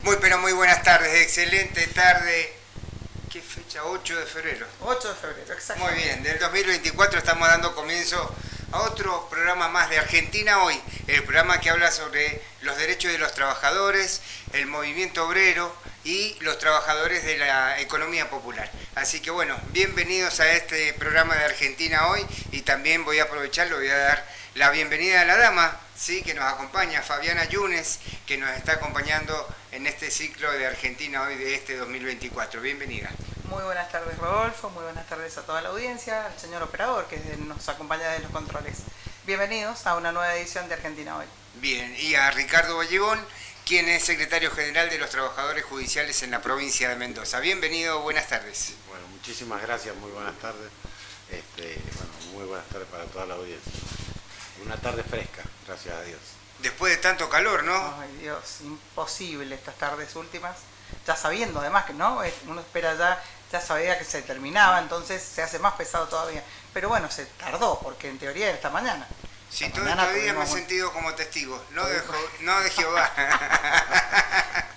Muy pero muy buenas tardes, excelente tarde. ¿Qué fecha? 8 de febrero. 8 de febrero, exacto. Muy bien, del 2024 estamos dando comienzo a otro programa más de Argentina Hoy, el programa que habla sobre los derechos de los trabajadores, el movimiento obrero y los trabajadores de la economía popular. Así que bueno, bienvenidos a este programa de Argentina Hoy y también voy a aprovecharlo, voy a dar la bienvenida a la dama, sí, que nos acompaña, Fabiana Yunes, que nos está acompañando en este ciclo de Argentina Hoy de este 2024. Bienvenida. Muy buenas tardes, Rodolfo, muy buenas tardes a toda la audiencia, al señor operador que nos acompaña de los controles. Bienvenidos a una nueva edición de Argentina Hoy. Bien, y a Ricardo Vallegón, quien es secretario general de los trabajadores judiciales en la provincia de Mendoza. Bienvenido, buenas tardes. Bueno, muchísimas gracias, muy buenas tardes. Muy buenas tardes para toda la audiencia. Una tarde fresca, gracias a Dios. Después de tanto calor, ¿no? Ay Dios, imposible estas tardes últimas. Ya sabiendo además que no, uno espera ya sabía que se terminaba, entonces se hace más pesado todavía. Pero bueno, se tardó, porque en teoría era esta mañana. Sí, todo este día me he sentido como testigo, no de Jehová.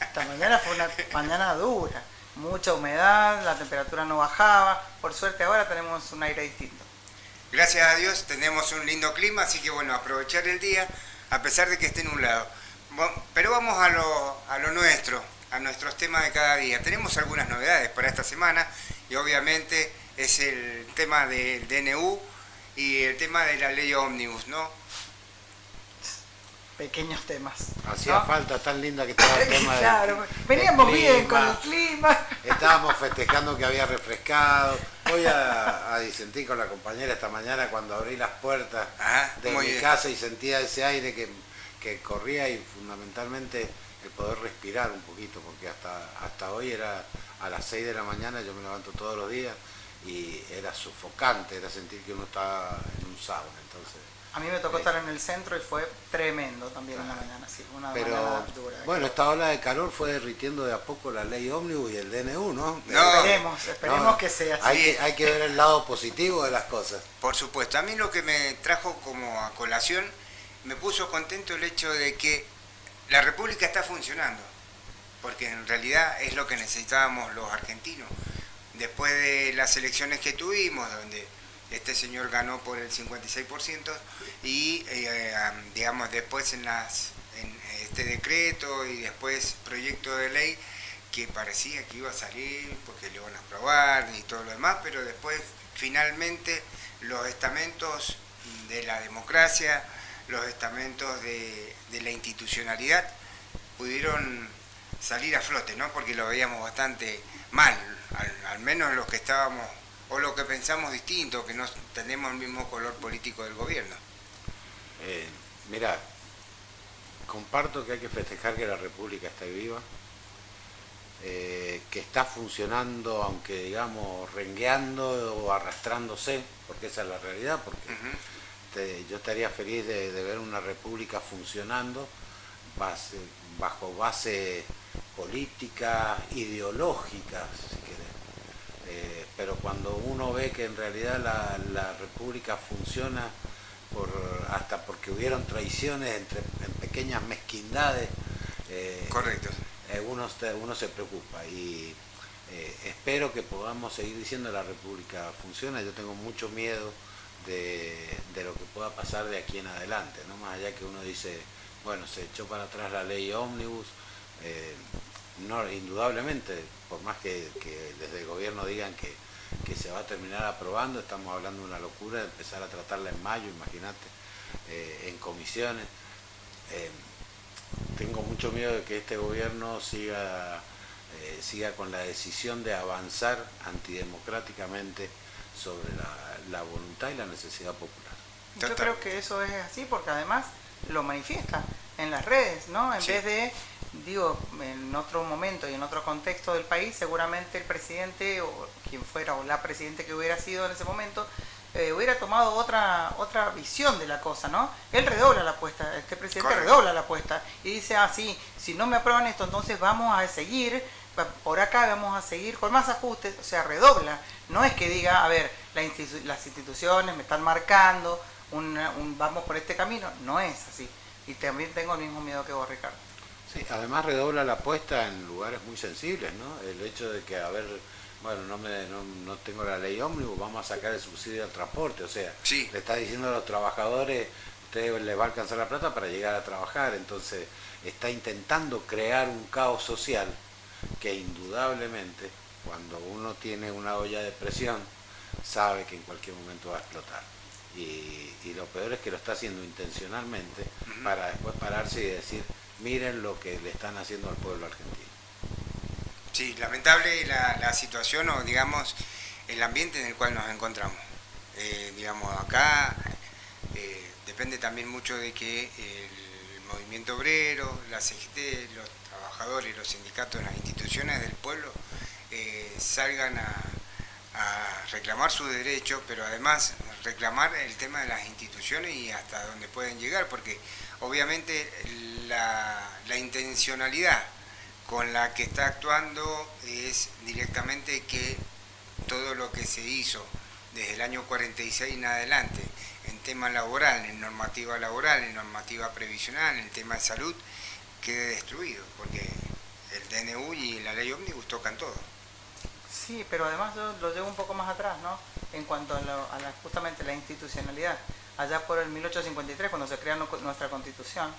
Esta mañana fue una mañana dura, mucha humedad, la temperatura no bajaba. Por suerte ahora tenemos un aire distinto. Gracias a Dios tenemos un lindo clima, así que bueno, aprovechar el día, a pesar de que esté nublado. Bueno, pero vamos a lo nuestro, a nuestros temas de cada día. Tenemos algunas novedades para esta semana y obviamente es el tema del DNU y el tema de la ley ómnibus, ¿no? Pequeños temas. Hacía falta, tan linda que estaba el tema claro, veníamos bien con el clima. Estábamos festejando que había refrescado. Voy a disentir con la compañera esta mañana cuando abrí las puertas de mi casa y sentía ese aire que corría y fundamentalmente el poder respirar un poquito, porque hasta hoy era a las 6 de la mañana, yo me levanto todos los días y era sofocante, era sentir que uno estaba en un sauna. Entonces, a mí me tocó estar en el centro y fue tremendo también en la mañana, sí, una mañana dura. Bueno, esta ola de calor fue derritiendo de a poco la ley ómnibus y el DNU, ¿no? Esperemos que sea así. Hay que ver el lado positivo de las cosas. Por supuesto, a mí lo que me trajo como a colación, me puso contento el hecho de que la República está funcionando, porque en realidad es lo que necesitábamos los argentinos. Después de las elecciones que tuvimos, donde este señor ganó por el 56% y digamos después en este decreto y después proyecto de ley que parecía que iba a salir porque le iban a aprobar y todo lo demás, pero después finalmente los estamentos de la democracia, los estamentos de la institucionalidad pudieron salir a flote, ¿no? Porque lo veíamos bastante mal, al menos los que estábamos o lo que pensamos distinto, que no tenemos el mismo color político del gobierno. Mirá, comparto que hay que festejar que la República está viva, que está funcionando, aunque digamos rengueando o arrastrándose, porque esa es la realidad, porque yo estaría feliz de ver una República funcionando bajo base política, ideológica, si querés. Pero cuando uno ve que en realidad la República funciona hasta porque hubieron traiciones en pequeñas mezquindades, correcto, uno se preocupa y espero que podamos seguir diciendo la República funciona. Yo tengo mucho miedo de lo que pueda pasar de aquí en adelante, ¿no? Más allá que uno dice, bueno, se echó para atrás la ley ómnibus, no, indudablemente, por más que desde el gobierno digan que se va a terminar aprobando, estamos hablando de una locura de empezar a tratarla en mayo, imagínate, en comisiones. Tengo mucho miedo de que este gobierno siga con la decisión de avanzar antidemocráticamente sobre la voluntad y la necesidad popular. Yo creo que eso es así porque además lo manifiesta en las redes, ¿no? En vez de, digo, en otro momento y en otro contexto del país, seguramente el presidente o quien fuera o la presidente que hubiera sido en ese momento hubiera tomado otra visión de la cosa, ¿no? Él redobla la apuesta, este presidente redobla la apuesta y dice, sí, si no me aprueban esto, entonces vamos a seguir, por acá vamos a seguir con más ajustes, o sea, redobla. No es que diga, a ver, las instituciones me están marcando, vamos por este camino, no es así. Y también tengo el mismo miedo que vos, Ricardo. Sí, además redobla la apuesta en lugares muy sensibles, ¿no? El hecho de que, a ver, bueno, no tengo la ley ómnibus, vamos a sacar el subsidio al transporte, o sea, Sí, le está diciendo a los trabajadores, ustedes les va a alcanzar la plata para llegar a trabajar, entonces está intentando crear un caos social que indudablemente, cuando uno tiene una olla de presión, sabe que en cualquier momento va a explotar. Y lo peor es que lo está haciendo intencionalmente para después pararse y decir, miren lo que le están haciendo al pueblo argentino. sí, lamentable la situación o digamos el ambiente en el cual nos encontramos. Digamos, acá depende también mucho de que el movimiento obrero, la CGT, los trabajadores, los sindicatos, las instituciones del pueblo salgan a reclamar sus derechos, pero además reclamar el tema de las instituciones y hasta dónde pueden llegar, porque obviamente la intencionalidad con la que está actuando es directamente que todo lo que se hizo desde el año 46 en adelante en tema laboral, en normativa laboral, en normativa previsional, en tema de salud, quede destruido, porque el DNU y la ley ómnibus tocan todo. Sí, pero además yo lo llevo un poco más atrás, ¿no? En cuanto a justamente la institucionalidad. Allá por el 1853, cuando se crea nuestra Constitución,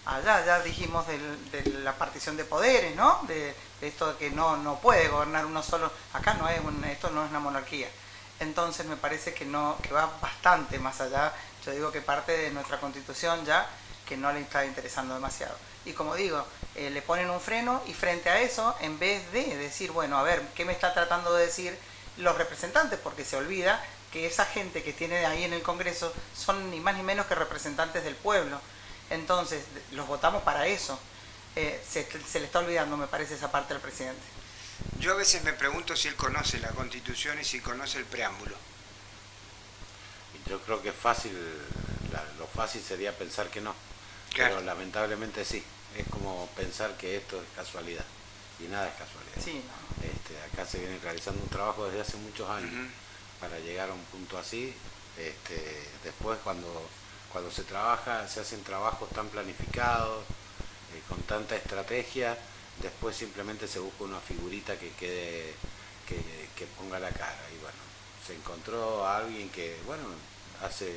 allá ya dijimos de la partición de poderes, ¿no? De esto de que no puede gobernar uno solo. Acá esto no es una monarquía. Entonces me parece que va bastante más allá. Yo digo que parte de nuestra Constitución ya que no le está interesando demasiado. Y como digo, le ponen un freno y frente a eso, en vez de decir, bueno, a ver, ¿qué me está tratando de decir los representantes? Porque se olvida que esa gente que tiene ahí en el Congreso son ni más ni menos que representantes del pueblo. Entonces, los votamos para eso. Se le está olvidando, me parece, esa parte del presidente. Yo a veces me pregunto si él conoce la Constitución y si conoce el preámbulo. Yo creo que lo fácil sería pensar que no, Claro. pero lamentablemente sí. Es como pensar que esto es casualidad, y nada es casualidad. Sí, no. Acá se viene realizando un trabajo desde hace muchos años para llegar a un punto así. Después cuando se trabaja, se hacen trabajos tan planificados, con tanta estrategia, después simplemente se busca una figurita que quede, que ponga la cara. Y bueno, se encontró a alguien que, bueno, hace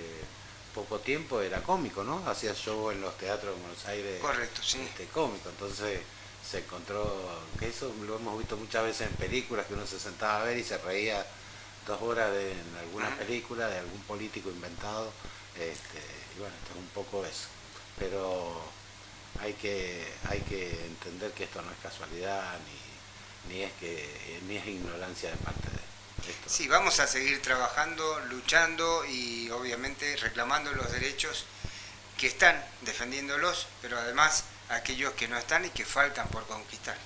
poco tiempo era cómico, ¿no? Hacía show en los teatros de Buenos Aires. Correcto, sí. Cómico, entonces se encontró, que eso lo hemos visto muchas veces en películas, que uno se sentaba a ver y se reía 2 horas en alguna película de algún político inventado, y bueno, esto es un poco eso. Pero hay que entender que esto no es casualidad, ni es ignorancia de parte de esto. Sí, vamos a seguir trabajando, luchando y obviamente reclamando los derechos que están, defendiéndolos, pero además aquellos que no están y que faltan por conquistar.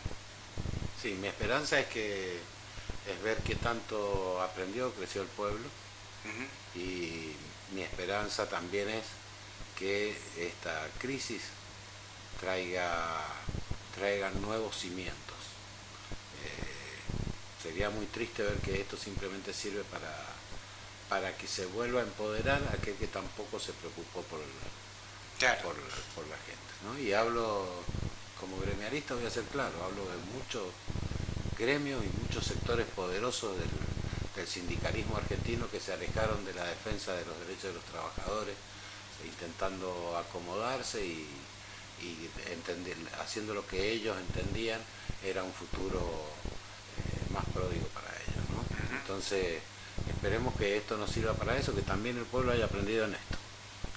Sí, mi esperanza es ver qué tanto creció el pueblo, y mi esperanza también es que esta crisis traiga nuevos cimientos. Sería muy triste ver que esto simplemente sirve para que se vuelva a empoderar a aquel que tampoco se preocupó por la gente, ¿no? Y hablo como gremialista, voy a ser claro, hablo de muchos gremios y muchos sectores poderosos del sindicalismo argentino que se alejaron de la defensa de los derechos de los trabajadores, intentando acomodarse y haciendo lo que ellos entendían era un futuro más pródigo para ellos, ¿no? Entonces esperemos que esto nos sirva para eso, que también el pueblo haya aprendido en esto,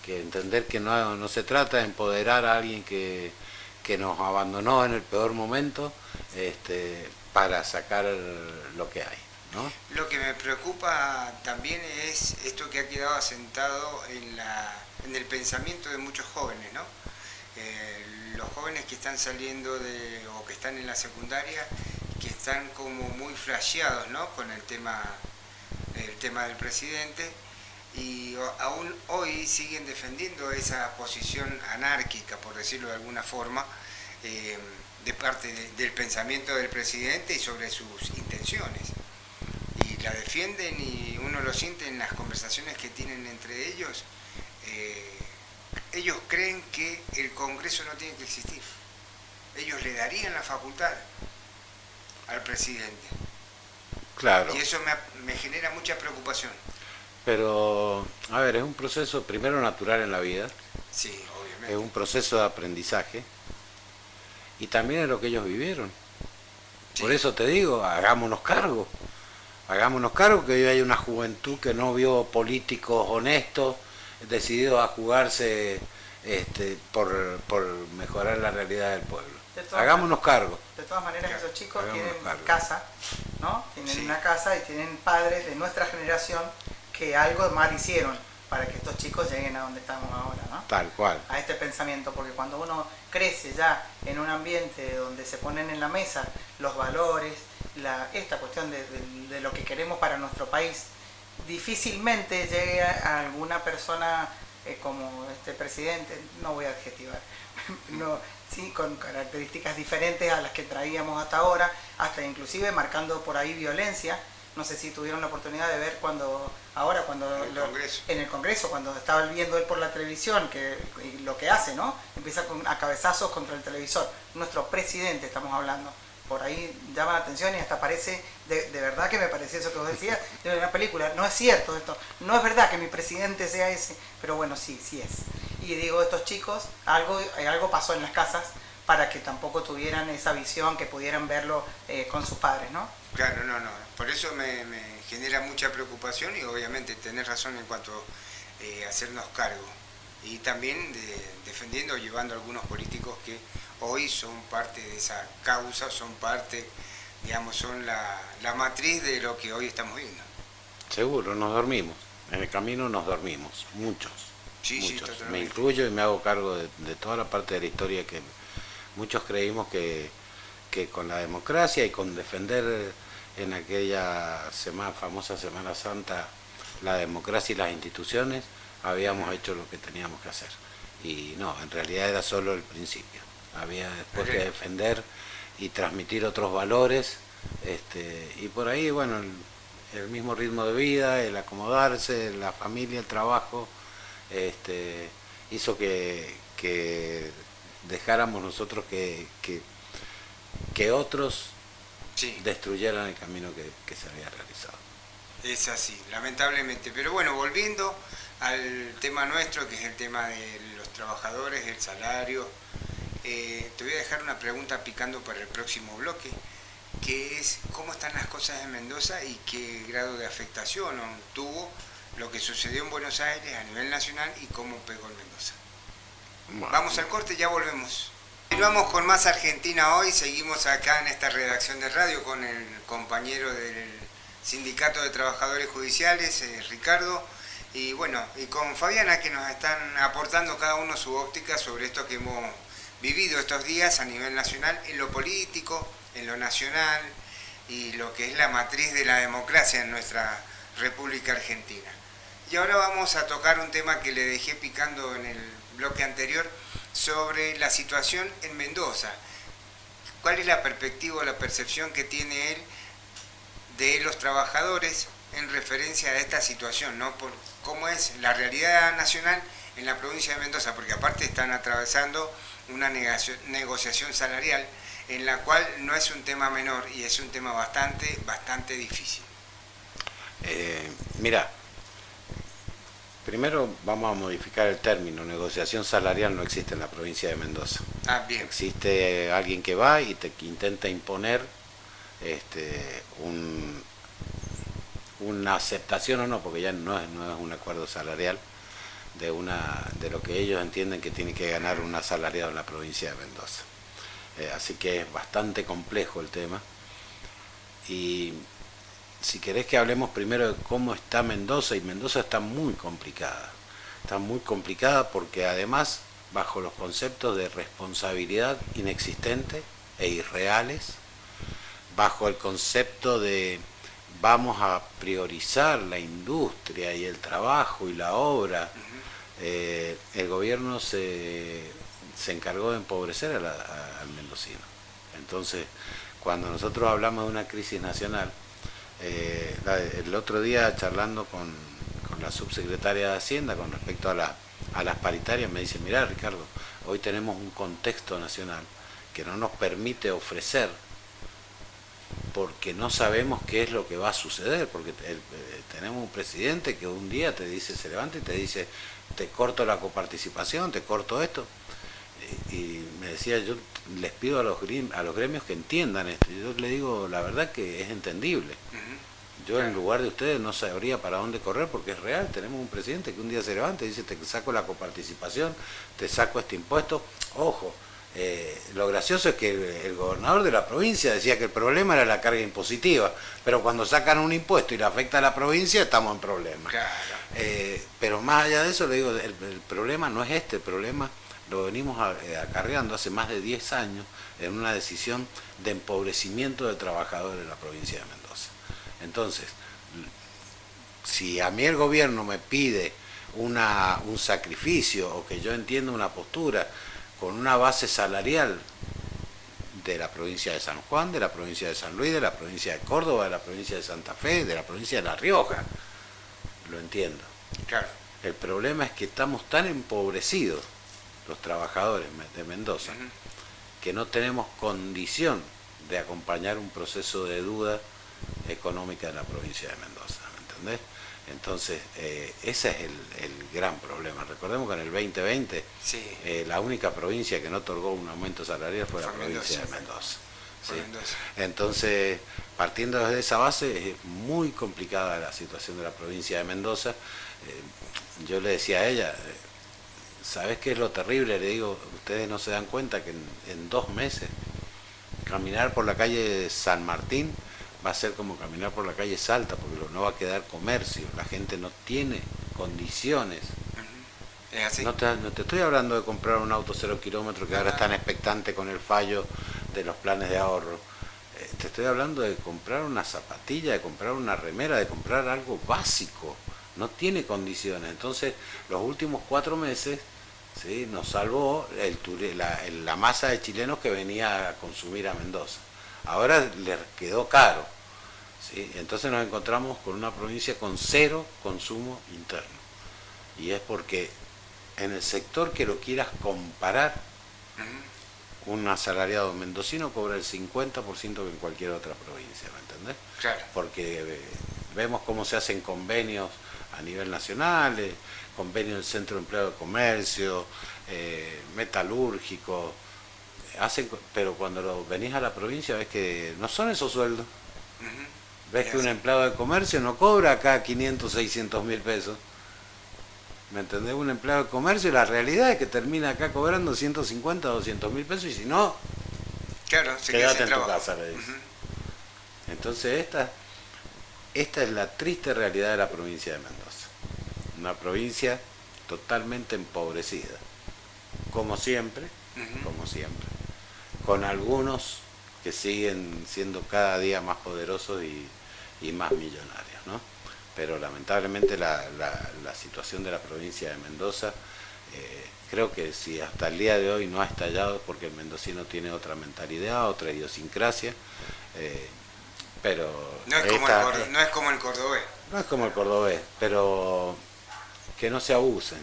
que entender que no se trata de empoderar a alguien que nos abandonó en el peor momento, para sacar lo que hay, ¿no? Lo que me preocupa también es esto que ha quedado asentado en el pensamiento de muchos jóvenes, ¿no? Los jóvenes que están saliendo o que están en la secundaria, que están como muy flasheados, ¿no? Con el tema del presidente, y aún hoy siguen defendiendo esa posición anárquica, por decirlo de alguna forma, de parte del pensamiento del presidente y sobre sus intenciones. Y la defienden y uno lo siente en las conversaciones que tienen entre ellos. Ellos creen que el Congreso no tiene que existir. ellos le darían la facultad al presidente. Claro. Y eso me genera mucha preocupación. Pero, a ver, es un proceso primero natural en la vida, Sí, obviamente. es un proceso de aprendizaje y también es lo que ellos vivieron. Sí. Por eso te digo, hagámonos cargo que hoy hay una juventud que no vio políticos honestos, decididos a jugarse por mejorar la realidad del pueblo. Hagámonos cargo. De todas maneras, esos chicos Hagámonos tienen cargo. casa, ¿no? Tienen Sí. una casa y tienen padres de nuestra generación que algo mal hicieron para que estos chicos lleguen a donde estamos ahora, ¿no? Tal cual. A este pensamiento, porque cuando uno crece ya en un ambiente donde se ponen en la mesa los valores, esta cuestión de lo que queremos para nuestro país, difícilmente llegue a alguna persona como este presidente, no voy a adjetivar, no, sí, con características diferentes a las que traíamos hasta ahora, hasta inclusive marcando por ahí violencia. No sé si tuvieron la oportunidad de ver en el Congreso, cuando estaba viendo él por la televisión, y lo que hace, ¿no? Empieza a cabezazos contra el televisor. Nuestro presidente, estamos hablando. Por ahí llama la atención y hasta parece, de verdad que me pareció eso que vos decías, de una película. No es cierto esto, no es verdad que mi presidente sea ese, pero bueno, sí es. Y digo, estos chicos, algo pasó en las casas para que tampoco tuvieran esa visión, que pudieran verlo con sus padres, ¿no? Claro, no. Por eso me genera mucha preocupación y obviamente tenés razón en cuanto a hacernos cargo. Y también defendiendo o llevando a algunos políticos que hoy son parte de esa causa, son parte, digamos, son la matriz de lo que hoy estamos viendo. Seguro, nos dormimos. En el camino nos dormimos, muchos. Sí, muchos. totalmente. Me incluyo y me hago cargo de toda la parte de la historia que muchos creímos que con la democracia y con defender en aquella famosa Semana Santa la democracia y las instituciones, habíamos hecho lo que teníamos que hacer. Y no, en realidad era solo el principio. Había después que defender y transmitir otros valores, y por ahí, bueno, el mismo ritmo de vida, el acomodarse, la familia, el trabajo, hizo que dejáramos nosotros que otros Sí, destruyeran el camino que se había realizado. es así, lamentablemente. Pero bueno, volviendo al tema nuestro, que es el tema de los trabajadores, el salario, te voy a dejar una pregunta picando para el próximo bloque, que es cómo están las cosas en Mendoza y qué grado de afectación tuvo lo que sucedió en Buenos Aires a nivel nacional y cómo pegó en Mendoza. Bueno, Vamos al corte, ya volvemos. Continuamos con más Argentina hoy, seguimos acá en esta redacción de radio con el compañero del Sindicato de Trabajadores Judiciales, Ricardo, y bueno, y con Fabiana, que nos están aportando cada uno su óptica sobre esto que hemos vivido estos días a nivel nacional, en lo político, en lo nacional y lo que es la matriz de la democracia en nuestra República Argentina. Y ahora vamos a tocar un tema que le dejé picando en el bloque anterior, sobre la situación en Mendoza. ¿Cuál es la perspectiva o la percepción que tiene él de los trabajadores en referencia a esta situación, ¿no? Por cómo es la realidad nacional en la provincia de Mendoza, porque aparte están atravesando una negociación salarial en la cual no es un tema menor y es un tema bastante difícil. Mira, primero vamos a modificar el término. Negociación salarial no existe en la provincia de Mendoza. Ah, bien. Existe alguien que va y te intenta imponer una aceptación o no, porque ya no es un acuerdo salarial de lo que ellos entienden que tiene que ganar un asalariado en la provincia de Mendoza. Así que es bastante complejo el tema. Y si querés que hablemos primero de cómo está Mendoza, y Mendoza está muy complicada. Está muy complicada porque además, bajo los conceptos de responsabilidad inexistente e irreales, bajo el concepto de vamos a priorizar la industria y el trabajo y la obra, el gobierno se encargó de empobrecer al mendocino. Entonces, cuando nosotros hablamos de una crisis nacional, el otro día charlando con la subsecretaria de Hacienda con respecto a las paritarias, me dice, mirá Ricardo, hoy tenemos un contexto nacional que no nos permite ofrecer, porque no sabemos qué es lo que va a suceder, porque tenemos un presidente que un día te dice, se levanta y te dice, te corto la coparticipación, te corto esto, y me decía, yo les pido a los gremios que entiendan esto, yo le digo, la verdad que es entendible. Yo en lugar de ustedes no sabría para dónde correr, porque es real, tenemos un presidente que un día se levanta y dice, te saco la coparticipación, te saco este impuesto. Ojo, lo gracioso es que el gobernador de la provincia decía que el problema era la carga impositiva, pero cuando sacan un impuesto y le afecta a la provincia, estamos en problemas. Claro. Pero más allá de eso, le digo, el problema no es este, el problema lo venimos acarreando hace más de 10 años en una decisión de empobrecimiento de trabajadores de la provincia de Mendoza. Entonces, si a mí el gobierno me pide un sacrificio o que yo entienda una postura con una base salarial de la provincia de San Juan, de la provincia de San Luis, de la provincia de Córdoba, de la provincia de Santa Fe, de la provincia de La Rioja, lo entiendo. Claro. El problema es que estamos tan empobrecidos, los trabajadores de Mendoza, que no tenemos condición de acompañar un proceso de duda económica de la provincia de Mendoza, ¿me entendés? Entonces, ese es el gran problema. Recordemos que en el 2020 Sí. La única provincia que no otorgó un aumento salarial fue la provincia de Mendoza. ¿Sí? Entonces, partiendo desde esa base, es muy complicada la situación de la provincia de Mendoza. Yo le decía a ella, ¿sabés qué es lo terrible? Le digo, ustedes no se dan cuenta que en 2 meses caminar por la calle San Martín va a ser como caminar por la calle Salta, porque no va a quedar comercio, la gente no tiene condiciones. Es así. No te estoy hablando de comprar un auto 0 kilómetros que ahora están expectantes con el fallo de los planes de ahorro. Te estoy hablando de comprar una zapatilla, de comprar una remera, de comprar algo básico. No tiene condiciones. Entonces, los últimos 4 meses, ¿sí?, nos salvó la masa de chilenos que venía a consumir a Mendoza. Ahora les quedó caro, ¿sí? Entonces nos encontramos con una provincia con 0 consumo interno. Y es porque en el sector que lo quieras comparar, un asalariado mendocino cobra el 50% que en cualquier otra provincia, ¿me entendés? Claro. Porque vemos cómo se hacen convenios a nivel nacional, convenios del Centro de Empleo de Comercio, metalúrgico, pero cuando venís a la provincia ves que no son esos sueldos. Ves que un empleado de comercio no cobra acá 500, 600 mil pesos. ¿Me entendés? Un empleado de comercio, la realidad es que termina acá cobrando 150, 200 mil pesos y si no, claro, quédate en tu casa, le dice. Entonces esta es la triste realidad de la provincia de Mendoza. Una provincia totalmente empobrecida. Como siempre, con algunos que siguen siendo cada día más poderosos y más millonarios, ¿no? Pero lamentablemente la situación de la provincia de Mendoza, creo que si hasta el día de hoy no ha estallado es porque el mendocino tiene otra mentalidad, otra idiosincrasia, pero no es como el cordobés. No es como el cordobés, pero que no se abusen,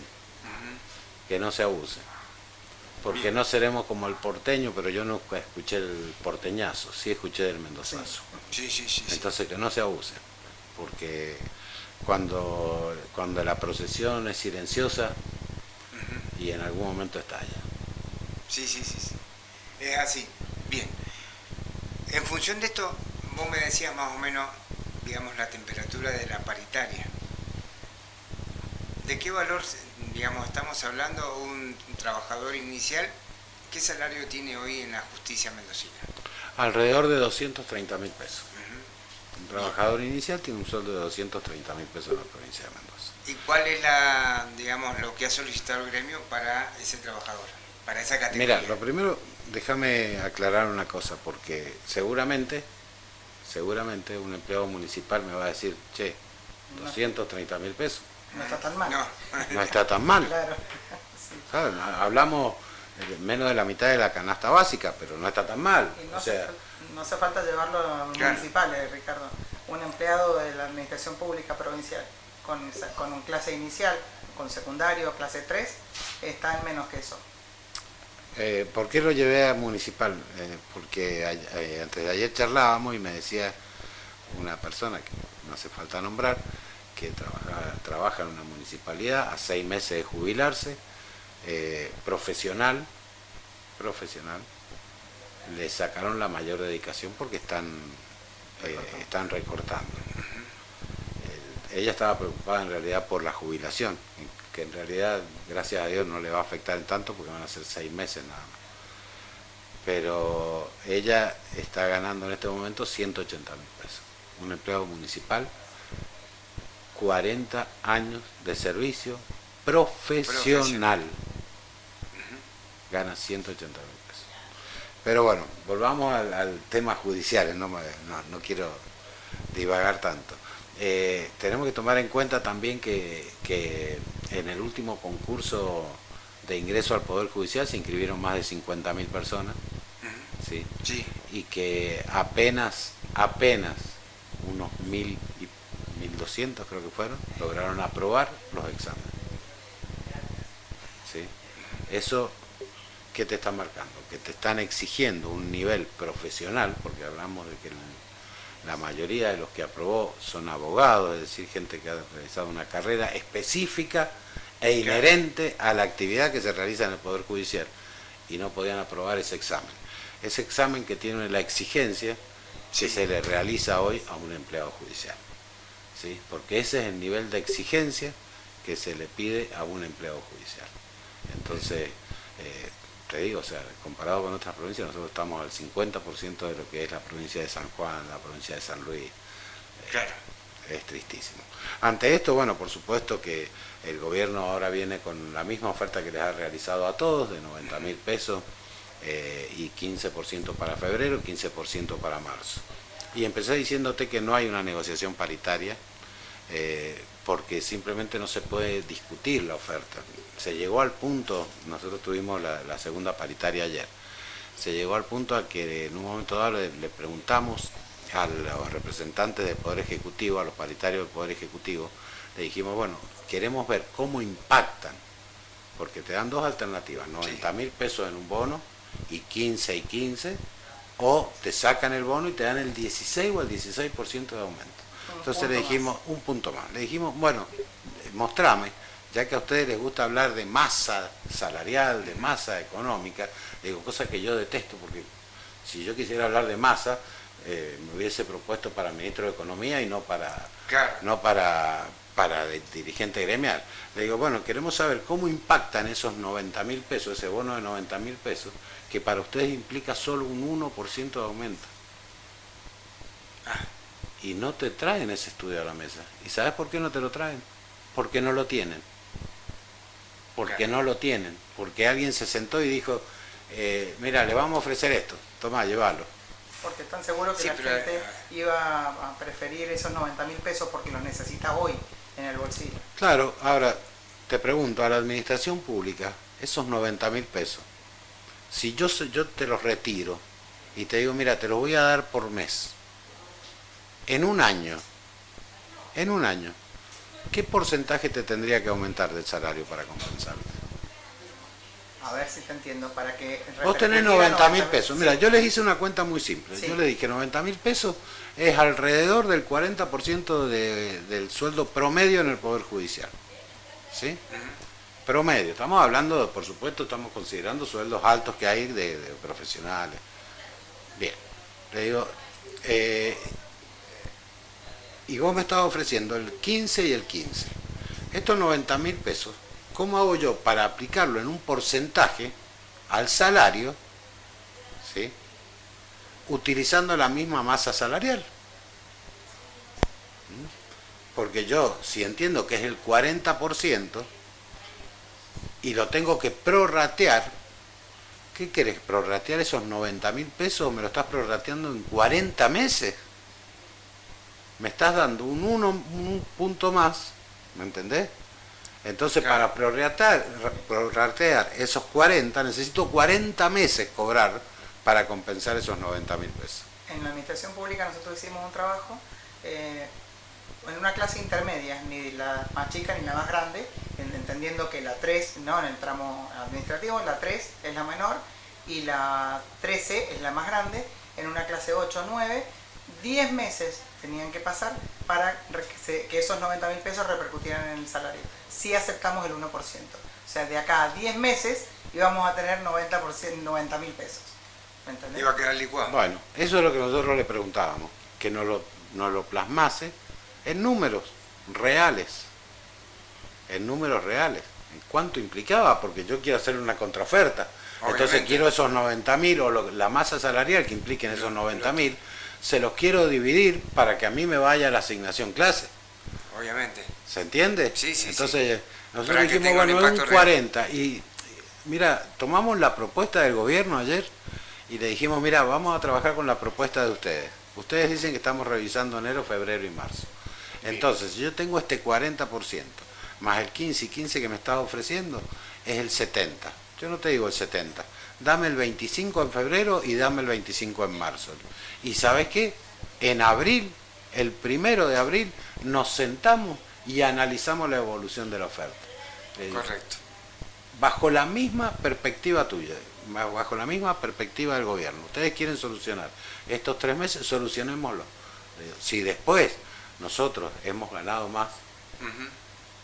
porque Bien. no seremos como el porteño, pero yo nunca escuché el porteñazo, sí escuché del mendozazo. Sí. Entonces que no se abusen, porque cuando la procesión es silenciosa y en algún momento estalla. Sí. Es así. Bien. En función de esto, vos me decías más o menos, digamos, la temperatura de la paritaria. ¿De qué valor, digamos, estamos hablando un trabajador inicial? ¿Qué salario tiene hoy en la justicia mendocina? Alrededor de 230 mil pesos. Un trabajador inicial tiene un sueldo de 230 mil pesos en la provincia de Mendoza. ¿Y cuál es digamos, lo que ha solicitado el gremio para ese trabajador, para esa categoría? Mira, lo primero, déjame aclarar una cosa, porque seguramente un empleado municipal me va a decir, che, 230 mil pesos. No está tan mal. No está tan mal. Claro. Sí. Claro, hablamos menos de la mitad de la canasta básica, pero no está tan mal. Y no o sea, hace falta llevarlo a claro, municipales, Ricardo. Un empleado de la administración pública provincial con un clase inicial, con secundario, clase 3, está en menos que eso. ¿Por qué lo llevé a municipal? Porque antes de ayer charlábamos y me decía una persona que no hace falta nombrar, que trabaja en una municipalidad a 6 meses de jubilarse, profesional, le sacaron la mayor dedicación porque están recortando. Ella estaba preocupada en realidad por la jubilación, que en realidad, gracias a Dios, no le va a afectar en tanto porque van a ser 6 meses nada más. Pero ella está ganando en este momento 180.000 pesos. Un empleado municipal, 40 años de servicio profesional. Gana 180.000 pesos. Pero bueno, volvamos al tema judicial, no quiero divagar tanto. Tenemos que tomar en cuenta también que en el último concurso de ingreso al Poder Judicial se inscribieron más de 50.000 personas, ¿sí? Sí. Y que apenas unos 1.000 y 1.200 creo que fueron, lograron aprobar los exámenes. ¿Sí? Eso, ¿qué te está marcando? Que te están exigiendo un nivel profesional, porque hablamos de que la mayoría de los que aprobó son abogados, es decir, gente que ha realizado una carrera específica e inherente a la actividad que se realiza en el Poder Judicial, y no podían aprobar ese examen. Ese examen que tiene la exigencia que se le realiza hoy a un empleado judicial, ¿sí? Porque ese es el nivel de exigencia que se le pide a un empleado judicial. Entonces, te digo, o sea, comparado con otras provincias, nosotros estamos al 50% de lo que es la provincia de San Juan, la provincia de San Luis. Claro. Es tristísimo. Ante esto, bueno, por supuesto que el gobierno ahora viene con la misma oferta que les ha realizado a todos, de 90.000 pesos, y 15% para febrero, 15% para marzo. Y empecé diciéndote que no hay una negociación paritaria, porque simplemente no se puede discutir la oferta. Se llegó al punto, nosotros tuvimos la segunda paritaria ayer, se llegó al punto a que en un momento dado le preguntamos a los representantes del Poder Ejecutivo, a los paritarios del Poder Ejecutivo, le dijimos, bueno, queremos ver cómo impactan, porque te dan dos alternativas, 90.000 pesos en un bono y 15 y 15, o te sacan el bono y te dan el 16 o el 16% de aumento. Entonces le dijimos, un punto más, le dijimos, bueno, mostrame, ya que a ustedes les gusta hablar de masa salarial, de masa económica, digo, cosa que yo detesto, porque si yo quisiera hablar de masa, me hubiese propuesto para ministro de Economía y no para, claro, no para dirigente gremial. Le digo, bueno, queremos saber cómo impactan esos 90.000 pesos, ese bono de 90.000 pesos, que para ustedes implica solo un 1% de aumento. Y no te traen ese estudio a la mesa. ¿Y sabes por qué no te lo traen? Porque no lo tienen. Porque no lo tienen. Porque alguien se sentó y dijo, mira, le vamos a ofrecer esto, toma, llévalo. Porque están seguros que la gente iba a preferir esos 90.000 pesos porque los necesita hoy en el bolsillo. Claro, ahora te pregunto, a la administración pública, esos 90.000 pesos, si yo te los retiro y te digo, mira, te los voy a dar por mes, en un año, ¿qué porcentaje te tendría que aumentar del salario para compensarte? A ver si te entiendo, para que... Vos tenés 90.000 pesos. Mira, sí. Yo les hice una cuenta muy simple. Sí. Yo le dije 90.000 pesos es alrededor del 40% del sueldo promedio en el Poder Judicial. ¿Sí? Promedio. Estamos hablando, por supuesto, estamos considerando sueldos altos que hay de profesionales. Bien. Le digo, y vos me estabas ofreciendo el 15 y el 15. Estos 90.000 pesos, ¿cómo hago yo para aplicarlo en un porcentaje al salario, ¿sí?, utilizando la misma masa salarial? Porque yo, si entiendo que es el 40% y lo tengo que prorratear, ¿qué querés? ¿Prorratear esos 90.000 pesos o me lo estás prorrateando en 40 meses? Me estás dando un punto más, ¿me entendés? Entonces, claro, para prorratear esos 40, necesito 40 meses cobrar para compensar esos 90.000 pesos. En la administración pública nosotros hicimos un trabajo en una clase intermedia, ni la más chica ni la más grande, entendiendo que la 3, ¿no? En el tramo administrativo, la 3 es la menor y la 13 es la más grande. En una clase 8 o 9, 10 meses tenían que pasar para que esos 90.000 pesos repercutieran en el salario. Si aceptamos el 1%. O sea, de acá a 10 meses íbamos a tener 90.000 pesos. ¿Me entendés? Iba a quedar licuado. Bueno, eso es lo que nosotros le preguntábamos, que nos lo plasmase en números reales. En números reales. ¿En cuánto implicaba? Porque yo quiero hacer una contraoferta. Obviamente. Entonces quiero esos 90.000 o la masa salarial que impliquen esos 90.000, se los quiero dividir para que a mí me vaya la asignación clase. Obviamente. ¿Se entiende? Sí, sí, Entonces, sí. nosotros Para que dijimos, tenga un bueno, es un impacto 40. Y mira, tomamos la propuesta del gobierno ayer y le dijimos, mira, vamos a trabajar con la propuesta de ustedes. Ustedes dicen que estamos revisando enero, febrero y marzo. Entonces, si yo tengo este 40%, más el 15 y 15 que me estás ofreciendo, es el 70%. Yo no te digo el 70%. Dame el 25 en febrero y dame el 25 en marzo. Y ¿sabes qué? En abril, el 1 de abril, nos sentamos y analizamos la evolución de la oferta. Correcto. Bajo la misma perspectiva tuya, bajo la misma perspectiva del gobierno. Ustedes quieren solucionar estos 3 meses, solucionémoslo. Si después nosotros hemos ganado más,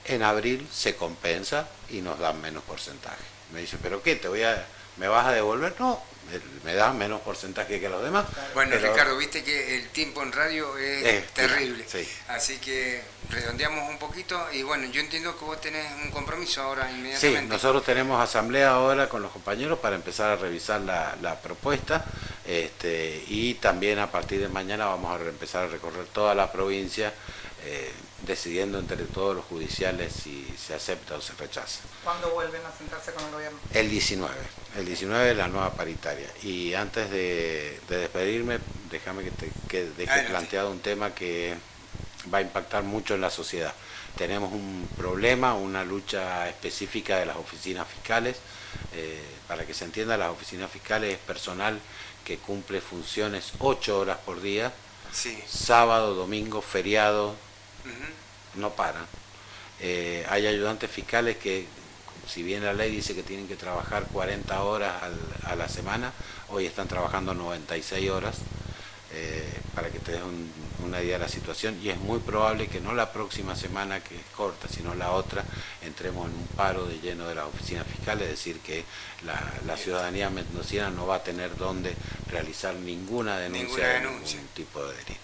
en abril se compensa y nos dan menos porcentaje. Me dice, ¿pero qué? ¿Me vas a devolver? No, me das menos porcentaje que los demás. Bueno, pero Ricardo, viste que el tiempo en radio es terrible. Sí. Así que redondeamos un poquito y bueno, yo entiendo que vos tenés un compromiso ahora inmediatamente. Sí, nosotros tenemos asamblea ahora con los compañeros para empezar a revisar la propuesta y también a partir de mañana vamos a empezar a recorrer toda la provincia decidiendo entre todos los judiciales si se acepta o se rechaza. ¿Cuándo vuelven a sentarse con el gobierno? El 19 es la nueva paritaria. Y antes de despedirme, déjame que deje planteado un tema que va a impactar mucho en la sociedad. Tenemos un problema, una lucha específica de las oficinas fiscales. Para que se entienda, las oficinas fiscales es personal que cumple funciones 8 horas por día, Sí. sábado, domingo, feriado, no paran. Hay ayudantes fiscales que, si bien la ley dice que tienen que trabajar 40 horas a la semana, hoy están trabajando 96 horas, para que te des una idea de la situación, y es muy probable que no la próxima semana, que es corta, sino la otra, entremos en un paro de lleno de las oficinas fiscales, es decir, que la ciudadanía mendocina no va a tener donde realizar ninguna denuncia de ningún tipo de delito.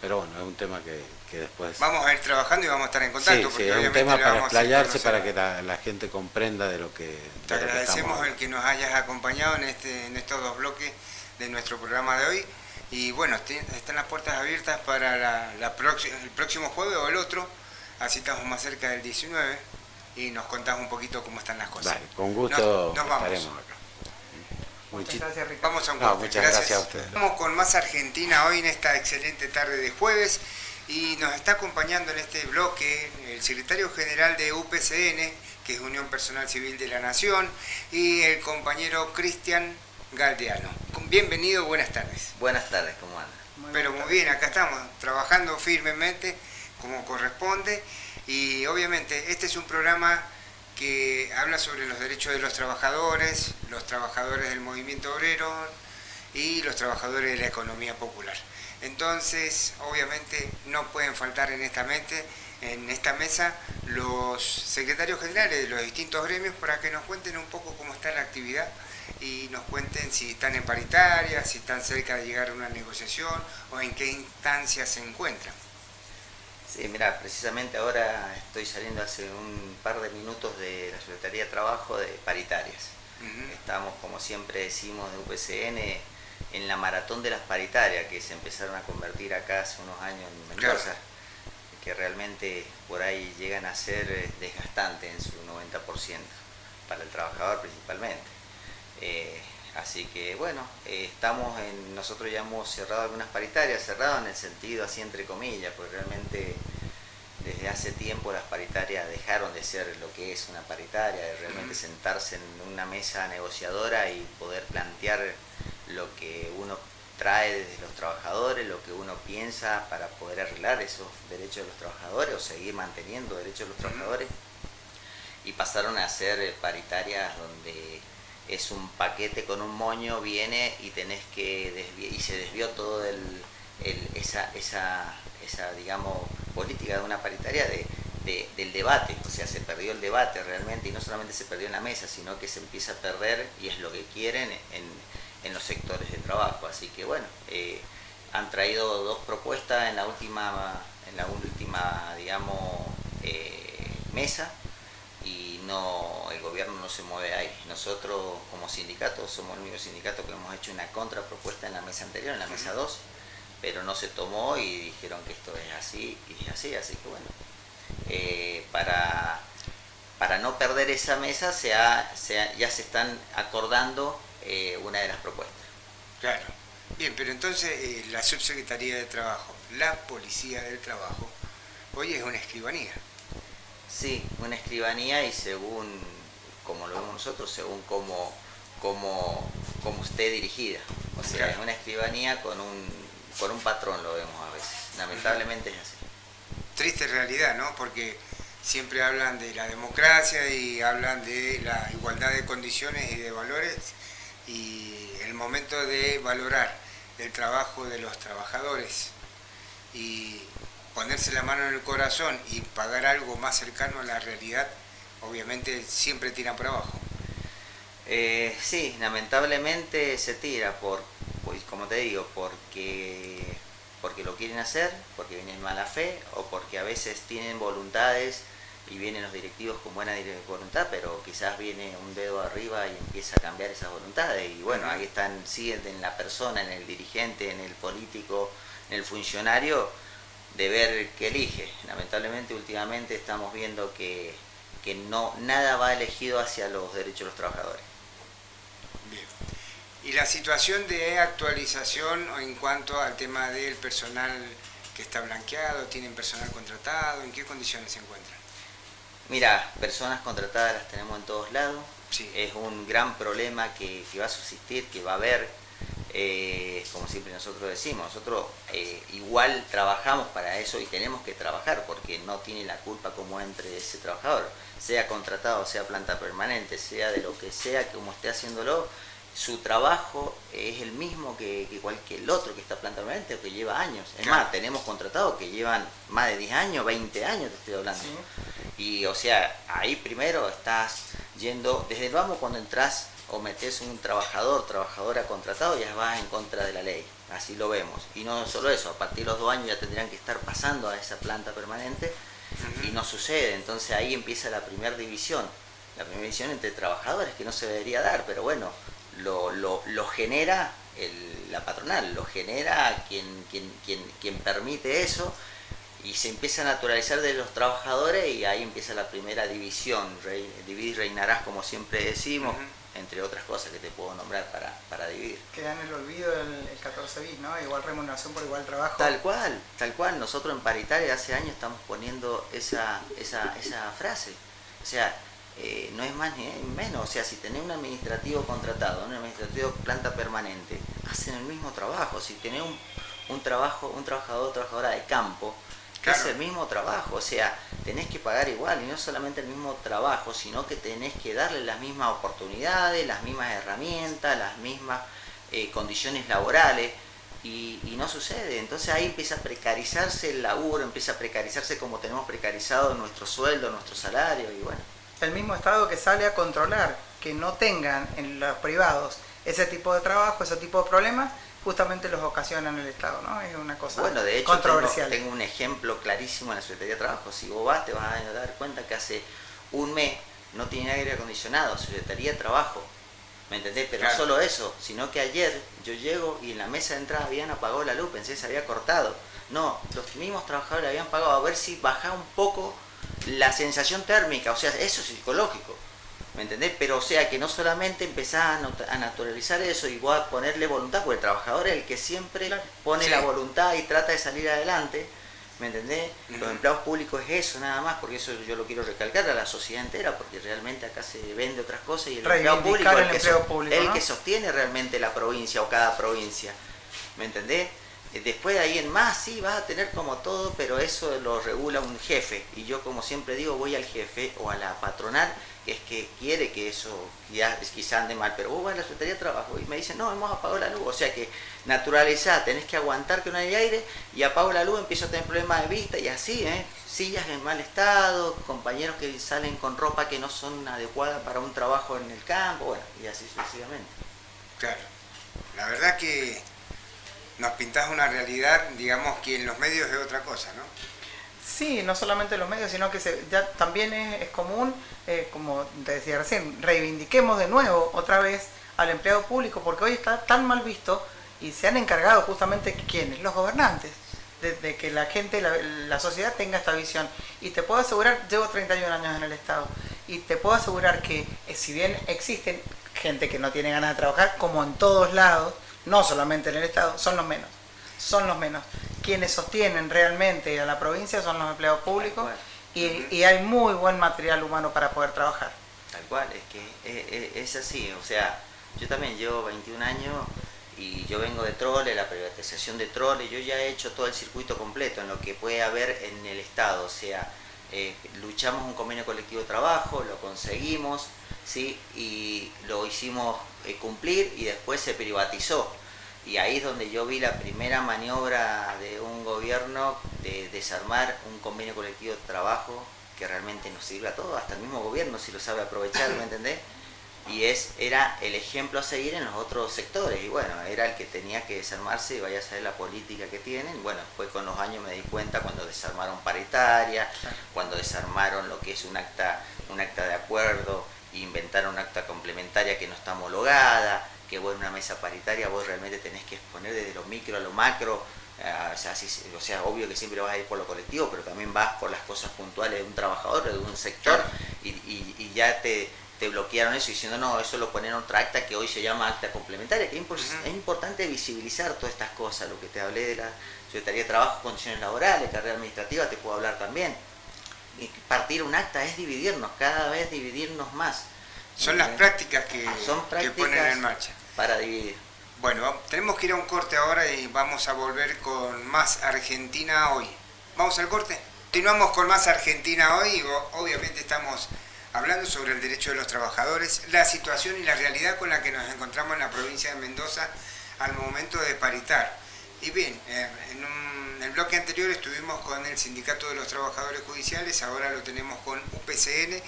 Pero bueno, es un tema que después... Vamos a ir trabajando y vamos a estar en contacto. Sí, porque es un obviamente tema le para vamos a hacer explayarse, conocer. para que la gente comprenda de lo que... Te agradecemos el que nos hayas acompañado en estos 2 bloques de nuestro programa de hoy. Y bueno, están las puertas abiertas para el próximo jueves o el otro, así estamos más cerca del 19 y nos contás un poquito cómo están las cosas. Vale, con gusto nos vamos. estaremos acá. Muchas gracias, Ricardo. Vamos a un No, corte. muchas gracias a ustedes. Vamos con más Argentina hoy en esta excelente tarde de jueves y nos está acompañando en este bloque el secretario general de UPCN, que es Unión Personal Civil de la Nación, y el compañero Cristian Galdeano. Bienvenido, buenas tardes. Buenas tardes, ¿cómo andan? Pero muy bien, acá estamos trabajando firmemente como corresponde y obviamente este es un programa que habla sobre los derechos de los trabajadores del movimiento obrero y los trabajadores de la economía popular. Entonces, obviamente no pueden faltar en esta mesa los secretarios generales de los distintos gremios para que nos cuenten un poco cómo está la actividad y nos cuenten si están en paritaria, si están cerca de llegar a una negociación o en qué instancia se encuentran. Sí, mira, precisamente ahora estoy saliendo hace un par de minutos de la Secretaría de Trabajo de paritarias. Estamos, como siempre decimos, de UPCN en la maratón de las paritarias que se empezaron a convertir acá hace unos años en Mendoza, claro, que realmente por ahí llegan a ser desgastantes en su 90%, para el trabajador principalmente. Así que bueno, nosotros ya hemos cerrado algunas paritarias, cerrado en el sentido así entre comillas, porque realmente desde hace tiempo las paritarias dejaron de ser lo que es una paritaria, de realmente sentarse en una mesa negociadora y poder plantear lo que uno trae desde los trabajadores, lo que uno piensa para poder arreglar esos derechos de los trabajadores o seguir manteniendo derechos de los trabajadores, y pasaron a ser paritarias donde es un paquete con un moño, viene y tenés que y se desvió todo esa digamos política de una paritaria del debate, o sea, se perdió el debate realmente, y no solamente se perdió en la mesa, sino que se empieza a perder, y es lo que quieren en los sectores de trabajo. Así que bueno, han traído dos propuestas en la última digamos mesa, y el gobierno no se mueve ahí. Nosotros como sindicato somos el único sindicato que hemos hecho una contrapropuesta en la mesa anterior, en la mesa 2, pero no se tomó y dijeron que esto es así y es así. Así que bueno, para no perder esa mesa ya se están acordando una de las propuestas. Claro. Bien, pero entonces la Subsecretaría de Trabajo, la Policía del Trabajo, hoy es una escribanía. Sí, una escribanía, y según como lo vemos nosotros, según cómo esté dirigida. O sea, claro, es una escribanía con un patrón, lo vemos a veces. Lamentablemente es así. Triste realidad, ¿no? Porque siempre hablan de la democracia y hablan de la igualdad de condiciones y de valores, y el momento de valorar el trabajo de los trabajadores y ponerse la mano en el corazón y pagar algo más cercano a la realidad, obviamente siempre tiran por abajo. Sí, lamentablemente se tira pues como te digo, porque lo quieren hacer, porque vienen mala fe, o porque a veces tienen voluntades y vienen los directivos con buena voluntad, pero quizás viene un dedo arriba y empieza a cambiar esas voluntades, y bueno, ahí siguen en la persona, en el dirigente, en el político, en el funcionario, de ver qué elige. Lamentablemente últimamente estamos viendo que nada va elegido hacia los derechos de los trabajadores. Bien. Y la situación de actualización en cuanto al tema del personal que está blanqueado, tienen personal contratado, ¿en qué condiciones se encuentran? Mira, personas contratadas las tenemos en todos lados. Sí. Es un gran problema que va a subsistir, que va a haber. Como siempre nosotros decimos, nosotros igual trabajamos para eso y tenemos que trabajar, porque no tiene la culpa como entre ese trabajador, sea contratado, sea planta permanente, sea de lo que sea, como esté haciéndolo, su trabajo es el mismo que cualquier otro que está planta permanente o que lleva años. Es claro, más, tenemos contratados que llevan más de 10 años, 20 años te estoy hablando. Sí. Y o sea, ahí primero estás yendo, desde el vamos cuando entras o metes un trabajadora contratado, ya vas en contra de la ley, así lo vemos. Y no solo eso, a partir de los 2 años ya tendrían que estar pasando a esa planta permanente, y no sucede. Entonces ahí empieza la primera división entre trabajadores, que no se debería dar, pero bueno, lo genera la patronal, lo genera quien permite eso, y se empieza a naturalizar de los trabajadores, y ahí empieza la primera división. Dividir reinarás, como siempre decimos, entre otras cosas que te puedo nombrar para dividir. Queda en el olvido el 14 bis, ¿no? Igual remuneración por igual trabajo. Tal cual. Nosotros en Paritaria hace años estamos poniendo esa frase. O sea, no es más ni menos. O sea, si tenés un administrativo contratado, un administrativo planta permanente, hacen el mismo trabajo. Si tenés un trabajador o trabajadora de campo, claro, es el mismo trabajo. O sea, tenés que pagar igual, y no solamente el mismo trabajo, sino que tenés que darle las mismas oportunidades, las mismas herramientas, las mismas condiciones laborales, y no sucede. Entonces ahí empieza a precarizarse el laburo, empieza a precarizarse como tenemos precarizado nuestro sueldo, nuestro salario, y bueno. El mismo Estado que sale a controlar que no tengan en los privados ese tipo de trabajo, ese tipo de problemas, justamente los ocasionan el Estado, ¿no? Es una cosa bueno, de hecho, controversial. Tengo un ejemplo clarísimo en la Secretaría de Trabajo. Si vos vas, te vas a dar cuenta que hace un mes no tiene aire acondicionado, Secretaría de Trabajo, ¿me entendés? Pero claro, no solo eso, sino que ayer yo llego y en la mesa de entrada habían apagado la luz, pensé que se había cortado. No, los mismos trabajadores habían pagado a ver si bajaba un poco la sensación térmica, o sea, eso es psicológico, ¿me entendés? Pero o sea, que no solamente empezás a naturalizar eso y vos a ponerle voluntad, porque el trabajador es el que siempre pone la voluntad y trata de salir adelante, ¿me entendés? Los empleados públicos es eso nada más, porque eso yo lo quiero recalcar a la sociedad entera, porque realmente acá se vende otras cosas, y el empleado público es el que sostiene realmente la provincia o cada provincia. ¿me entendés? Después de ahí en más, sí, vas a tener como todo, pero eso lo regula un jefe. Y yo, como siempre digo, voy al jefe o a la patronal, que es que quiere que eso quizá ande mal. Pero vos vas a la Secretaría de Trabajo y me dicen, no, hemos apagado la luz. O sea que naturalizar, tenés que aguantar que no hay aire y apago la luz, empiezo a tener problemas de vista y así, sillas en mal estado, compañeros que salen con ropa que no son adecuadas para un trabajo en el campo, bueno, y así sucesivamente. Claro, la verdad que nos pintás una realidad, digamos, que en los medios es otra cosa, ¿no? Sí, no solamente en los medios, sino que ya también es común, como te decía recién, reivindiquemos de nuevo otra vez al empleado público, porque hoy está tan mal visto y se han encargado justamente, ¿quiénes? Los gobernantes, de que la gente, la sociedad tenga esta visión. Y te puedo asegurar, llevo 31 años en el Estado, y te puedo asegurar que si bien existen gente que no tiene ganas de trabajar, como en todos lados, no solamente en el Estado, son los menos. Son los menos. Quienes sostienen realmente a la provincia son los empleados públicos y hay muy buen material humano para poder trabajar. Tal cual, es que es así. O sea, yo también llevo 21 años y yo vengo de Trole, la privatización de Trole, yo ya he hecho todo el circuito completo en lo que puede haber en el Estado. O sea, luchamos un convenio colectivo de trabajo, lo conseguimos, ¿sí? Y lo hicimos cumplir y después se privatizó. Y ahí es donde yo vi la primera maniobra de un gobierno de desarmar un convenio colectivo de trabajo que realmente nos sirve a todos, hasta el mismo gobierno si lo sabe aprovechar, ¿me entendés? Y era el ejemplo a seguir en los otros sectores, y bueno, era el que tenía que desarmarse y vaya a saber la política que tienen. Bueno, después con los años me di cuenta cuando desarmaron paritaria, cuando desarmaron lo que es un acta de acuerdo, inventaron un acta complementaria que no está homologada, que vos en una mesa paritaria vos realmente tenés que exponer desde lo micro a lo macro, o sea, obvio que siempre vas a ir por lo colectivo, pero también vas por las cosas puntuales de un trabajador, de un sector, y ya te bloquearon eso diciendo, no, eso lo ponen en otra acta que hoy se llama acta complementaria, que es importante visibilizar todas estas cosas, lo que te hablé de la Secretaría de Trabajo, condiciones laborales, carrera administrativa, te puedo hablar también. Y partir un acta es dividirnos, cada vez dividirnos más. Son las prácticas que ponen en marcha. Para dividir. Bueno, tenemos que ir a un corte ahora y vamos a volver con más Argentina hoy. ¿Vamos al corte? Continuamos con más Argentina hoy y obviamente estamos hablando sobre el derecho de los trabajadores, la situación y la realidad con la que nos encontramos en la provincia de Mendoza al momento de paritar. Y bien, en el bloque anterior estuvimos con el Sindicato de los Trabajadores Judiciales, ahora lo tenemos con UPCN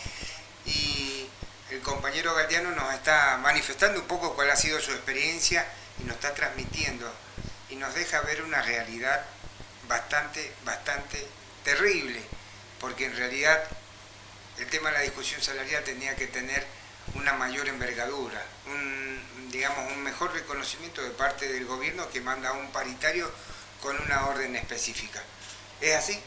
y el compañero Galdiano nos está manifestando un poco cuál ha sido su experiencia y nos está transmitiendo y nos deja ver una realidad bastante terrible, porque en realidad el tema de la discusión salarial tenía que tener una mayor envergadura, un mejor reconocimiento de parte del gobierno que manda un paritario con una orden específica. ¿Es así?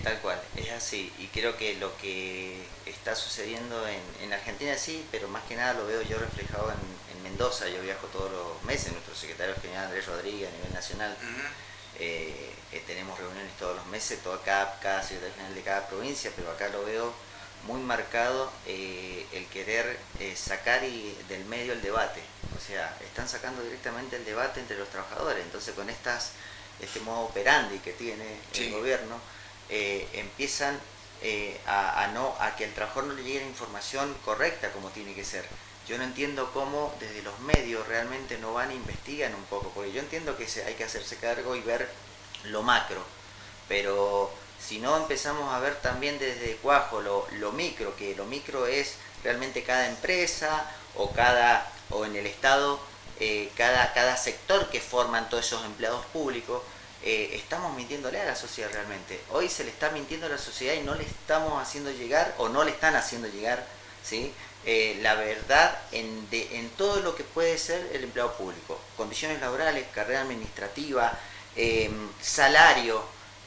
Tal cual, es así, y creo que lo que está sucediendo en Argentina sí, pero más que nada lo veo yo reflejado en Mendoza. Yo viajo todos los meses, nuestro secretario general Andrés Rodríguez a nivel nacional, tenemos reuniones todos los meses, cada secretario general de cada provincia, pero acá lo veo muy marcado el querer sacar del medio el debate. O sea, están sacando directamente el debate entre los trabajadores. Entonces con este modo operandi que tiene el gobierno, empiezan a que el trabajador no le llegue la información correcta como tiene que ser. Yo no entiendo cómo desde los medios realmente no van e investigan un poco, porque yo entiendo que hay que hacerse cargo y ver lo macro, pero si no empezamos a ver también desde cuajo lo micro, que lo micro es realmente cada empresa o en el Estado cada sector que forman todos esos empleados públicos. Estamos mintiéndole a la sociedad realmente. Hoy se le está mintiendo a la sociedad y no le estamos haciendo llegar, o no le están haciendo llegar, ¿sí? La verdad en todo lo que puede ser el empleado público. Condiciones laborales, carrera administrativa, salario,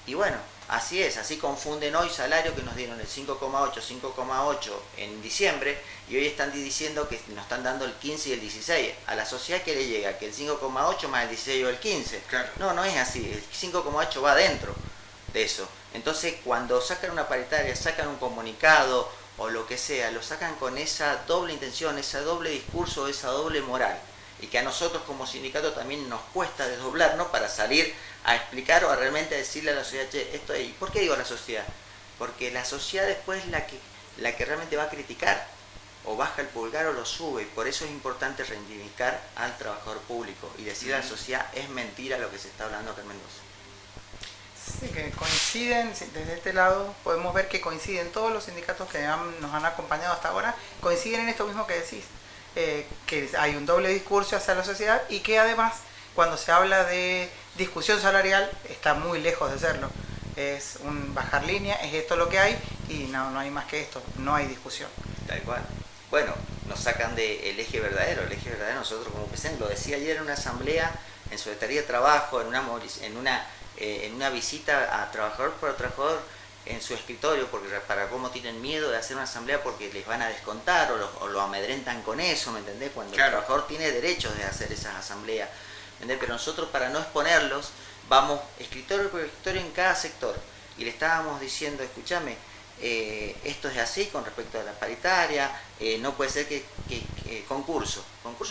y bueno, así es, así confunden hoy salario que nos dieron el 5,8 en diciembre, y hoy están diciendo que nos están dando el 15 y el 16. A la sociedad que le llega, que el 5,8 más el 16 o el 15. Claro. No es así, el 5,8 va dentro de eso. Entonces cuando sacan una paritaria, sacan un comunicado o lo que sea, lo sacan con esa doble intención, ese doble discurso, esa doble moral. y que a nosotros como sindicato también nos cuesta desdoblarnos para salir a explicar o a realmente decirle a la sociedad, che, esto es. ¿Por qué digo la sociedad? Porque la sociedad después es la que realmente va a criticar, o baja el pulgar o lo sube, y por eso es importante reivindicar al trabajador público y decir a la sociedad, es mentira lo que se está hablando acá en Mendoza. Sí, que coinciden, desde este lado podemos ver que coinciden todos los sindicatos que nos han acompañado hasta ahora, coinciden en esto mismo que decís, que hay un doble discurso hacia la sociedad y que además cuando se habla de discusión salarial está muy lejos de serlo. Es un bajar línea, es esto lo que hay y no hay más que esto, no hay discusión. Tal cual. Bueno, nos sacan del eje verdadero. El eje verdadero nosotros como PCN, lo decía ayer en una asamblea en Secretaría de Trabajo, en una visita a trabajador por trabajador en su escritorio, porque para cómo tienen miedo de hacer una asamblea porque les van a descontar o lo amedrentan con eso, ¿me entendés? Cuando el trabajador tiene derechos de hacer esas asambleas, ¿me entendés? Pero nosotros, para no exponerlos, vamos escritorio por escritorio en cada sector y le estábamos diciendo, escúchame, esto es así con respecto a la paritaria, no puede ser que concurso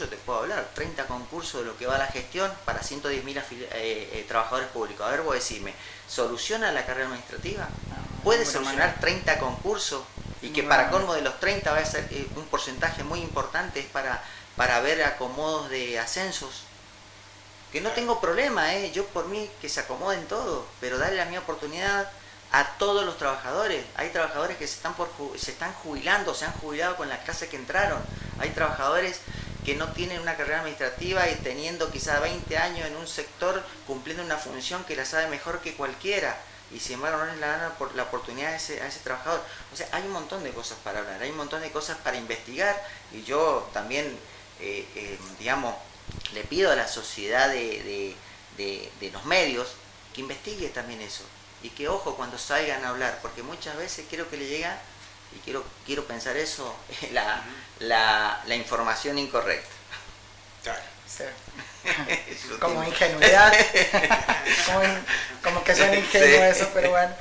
te puedo hablar, 30 concursos de lo que va a la gestión para 110.000 trabajadores públicos. A ver, vos decime, ¿soluciona la carrera administrativa? ¿Puede solucionar 30 concursos? Y que para colmo de los 30 va a ser un porcentaje muy importante, es para ver acomodos de ascensos. Que no tengo problema, yo por mí que se acomoden todos, pero darle la misma oportunidad a todos los trabajadores. Hay trabajadores que se están jubilando, se han jubilado con la clase que entraron. Hay trabajadores que no tienen una carrera administrativa y teniendo quizá 20 años en un sector, cumpliendo una función que la sabe mejor que cualquiera. Y sin embargo no les dan la oportunidad a ese trabajador. O sea, hay un montón de cosas para hablar, hay un montón de cosas para investigar. Y yo también, digamos, le pido a la sociedad de los medios que investigue también eso. Y que ojo cuando salgan a hablar, porque muchas veces creo que le llega, y quiero pensar eso, la información incorrecta. Claro. Sí. Como ingenuidad, como que suena ingenuo eso, pero bueno,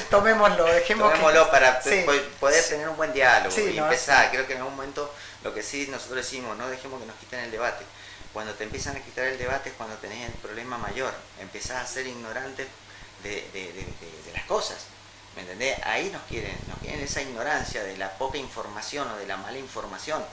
tomémoslo para sí, poder tener un buen diálogo, sí, y empezar. Creo que en algún momento lo que sí nosotros decimos, no dejemos que nos quiten el debate. Cuando te empiezan a quitar el debate es cuando tenés el problema mayor, empezás a ser ignorante de las cosas, ¿me entendés? Ahí nos quieren esa ignorancia de la poca información o de la mala información,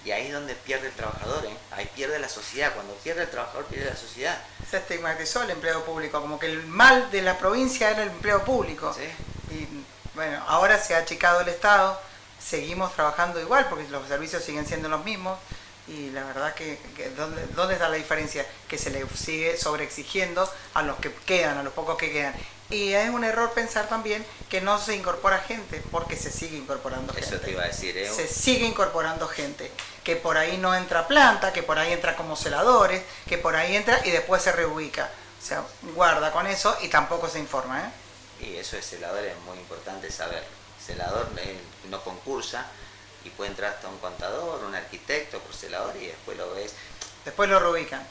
y ahí es donde pierde el trabajador, ahí pierde la sociedad. Cuando pierde el trabajador pierde la sociedad. Se estigmatizó el empleo público, como que el mal de la provincia era el empleo público. ¿Sí? Y bueno, ahora se ha achicado el Estado, seguimos trabajando igual porque los servicios siguen siendo los mismos. Y la verdad que ¿dónde está la diferencia? Que se le sigue sobreexigiendo a los que quedan, a los pocos que quedan. Y es un error pensar también que no se incorpora gente, porque se sigue incorporando gente. Eso te iba a decir, Se sigue incorporando gente, que por ahí no entra planta, que por ahí entra como celadores, que por ahí entra y después se reubica. O sea, guarda con eso y tampoco se informa, Y eso de celador es muy importante saberlo. Celador no concursa, y puede entrar hasta un contador, un arquitecto por celador, y después lo ves. Después lo reubican.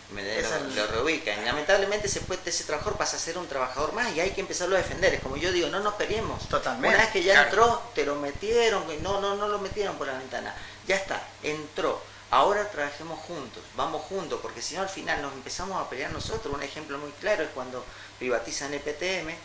Lo reubican. Y lamentablemente ese trabajador pasa a ser un trabajador más, y hay que empezarlo a defender. Es como yo digo, no nos peleemos. Totalmente. Una vez que ya entró, te lo metieron, no lo metieron por la ventana. Ya está, entró. Ahora trabajemos juntos, vamos juntos, porque si no al final nos empezamos a pelear nosotros. Un ejemplo muy claro es cuando privatizan EPTM,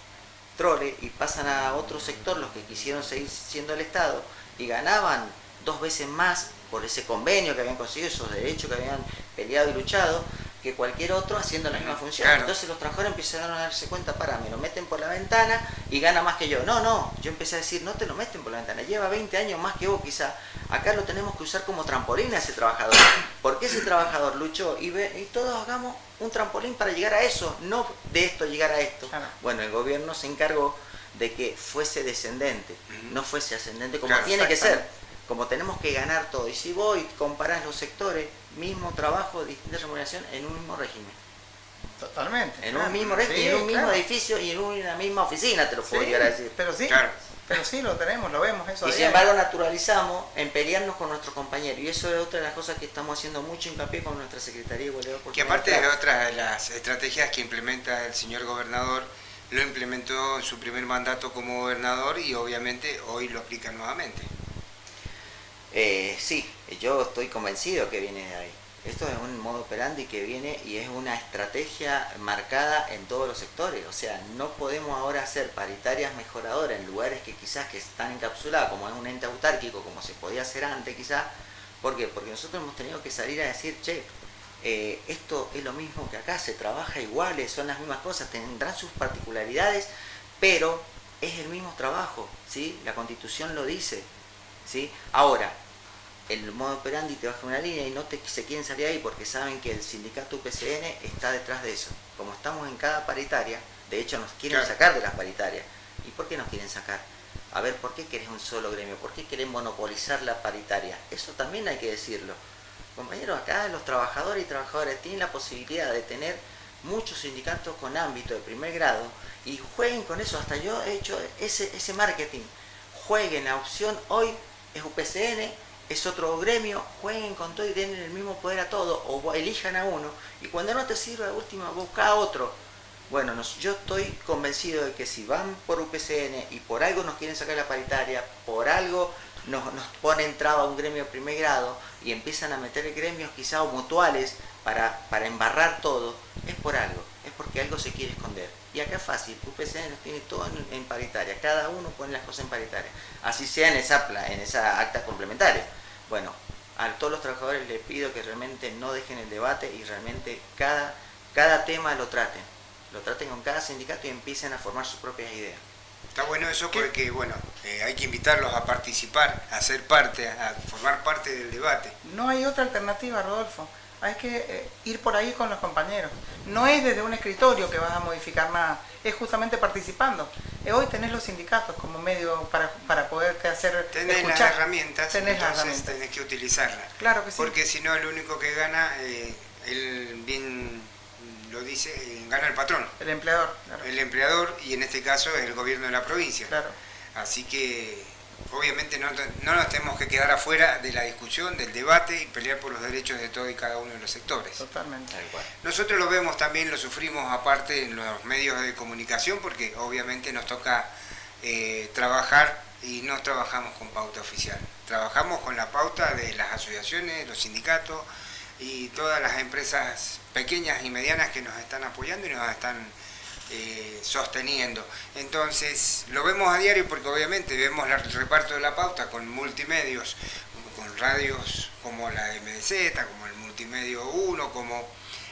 Trole, y pasan a otro sector los que quisieron seguir siendo el Estado, y ganaban 2 veces más por ese convenio que habían conseguido, esos derechos que habían peleado y luchado, que cualquier otro haciendo la misma función. Claro. Entonces los trabajadores empezaron a darse cuenta, me lo meten por la ventana y gana más que yo. No, yo empecé a decir, no te lo meten por la ventana, lleva 20 años más que vos quizá. Acá lo tenemos que usar como trampolín a ese trabajador, porque ese trabajador luchó y todos hagamos un trampolín para llegar a eso, no de esto llegar a esto. Claro. Bueno, el gobierno se encargó de que fuese descendente, no fuese ascendente como tiene que ser. Como tenemos que ganar todo. Y si vos comparás los sectores, mismo trabajo, distinta remuneración, en un mismo régimen. Totalmente. En un mismo régimen, sí, en un mismo claro. edificio y en una misma oficina, te lo puedo Sí, llegar a decir. pero sí, Claro. pero sí lo tenemos, lo vemos eso. Y a sin diario. embargo naturalizamos en pelearnos con nuestros compañeros. Y eso es otra de las cosas que estamos haciendo mucho hincapié con nuestra Secretaría de Igualdad de Que Oportunidades. aparte de otras de las estrategias que implementa el señor gobernador, lo implementó en su primer mandato como gobernador y obviamente hoy lo aplica nuevamente. Sí, yo estoy convencido que viene de ahí. Esto es un modo operandi que viene y es una estrategia marcada en todos los sectores. O sea, no podemos ahora hacer paritarias mejoradoras en lugares que quizás que están encapsulados, como es un ente autárquico, como se podía hacer antes quizás. ¿Por qué? Porque nosotros hemos tenido que salir a decir, che, esto es lo mismo que acá, se trabaja iguales, son las mismas cosas, tendrán sus particularidades, pero es el mismo trabajo, ¿sí? La Constitución lo dice, ¿sí? Ahora, el modo operandi te baja una línea y se quieren salir ahí porque saben que el sindicato UPCN está detrás de eso. Como estamos en cada paritaria, de hecho nos quieren sacar de las paritarias. ¿Y por qué nos quieren sacar? A ver, ¿por qué querés un solo gremio? ¿Por qué querés monopolizar la paritaria? Eso también hay que decirlo. Compañeros, acá los trabajadores y trabajadoras tienen la posibilidad de tener muchos sindicatos con ámbito de primer grado y jueguen con eso. Hasta yo he hecho ese marketing. Jueguen, la opción hoy es UPCN, es otro gremio, jueguen con todo y den el mismo poder a todo, o elijan a uno, y cuando no te sirva de última, busca a otro. Bueno, yo estoy convencido de que si van por UPCN y por algo nos quieren sacar la paritaria, por algo nos ponen traba a un gremio de primer grado y empiezan a meter gremios quizá o mutuales para embarrar todo, es por algo, es porque algo se quiere esconder. Y acá es fácil, UPCN nos tiene todo en paritaria, cada uno pone las cosas en paritaria, así sea en esa acta complementaria. Bueno, a todos los trabajadores les pido que realmente no dejen el debate y realmente cada tema lo traten con cada sindicato y empiecen a formar sus propias ideas. Está bueno eso porque, bueno, hay que invitarlos a participar, a ser parte, a formar parte del debate. No hay otra alternativa, Rodolfo. Hay que ir por ahí con los compañeros. No es desde un escritorio que vas a modificar nada, es justamente participando. Hoy tenés los sindicatos como medio para poderte hacer tenés escuchar. Las herramientas, entonces tenés que utilizarlas. Claro que sí. Porque si no, el único que gana, él bien lo dice, gana el patrón. El empleador. Claro. El empleador, y en este caso el gobierno de la provincia. Claro. Así que obviamente no nos tenemos que quedar afuera de la discusión, del debate y pelear por los derechos de todos y cada uno de los sectores. Totalmente. Nosotros lo vemos también, lo sufrimos aparte en los medios de comunicación porque obviamente nos toca trabajar y no trabajamos con pauta oficial. Trabajamos con la pauta de las asociaciones, los sindicatos y todas las empresas pequeñas y medianas que nos están apoyando y nos están sosteniendo. Entonces lo vemos a diario porque obviamente vemos el reparto de la pauta con multimedios, con radios como la MDZ, como el Multimedio 1, como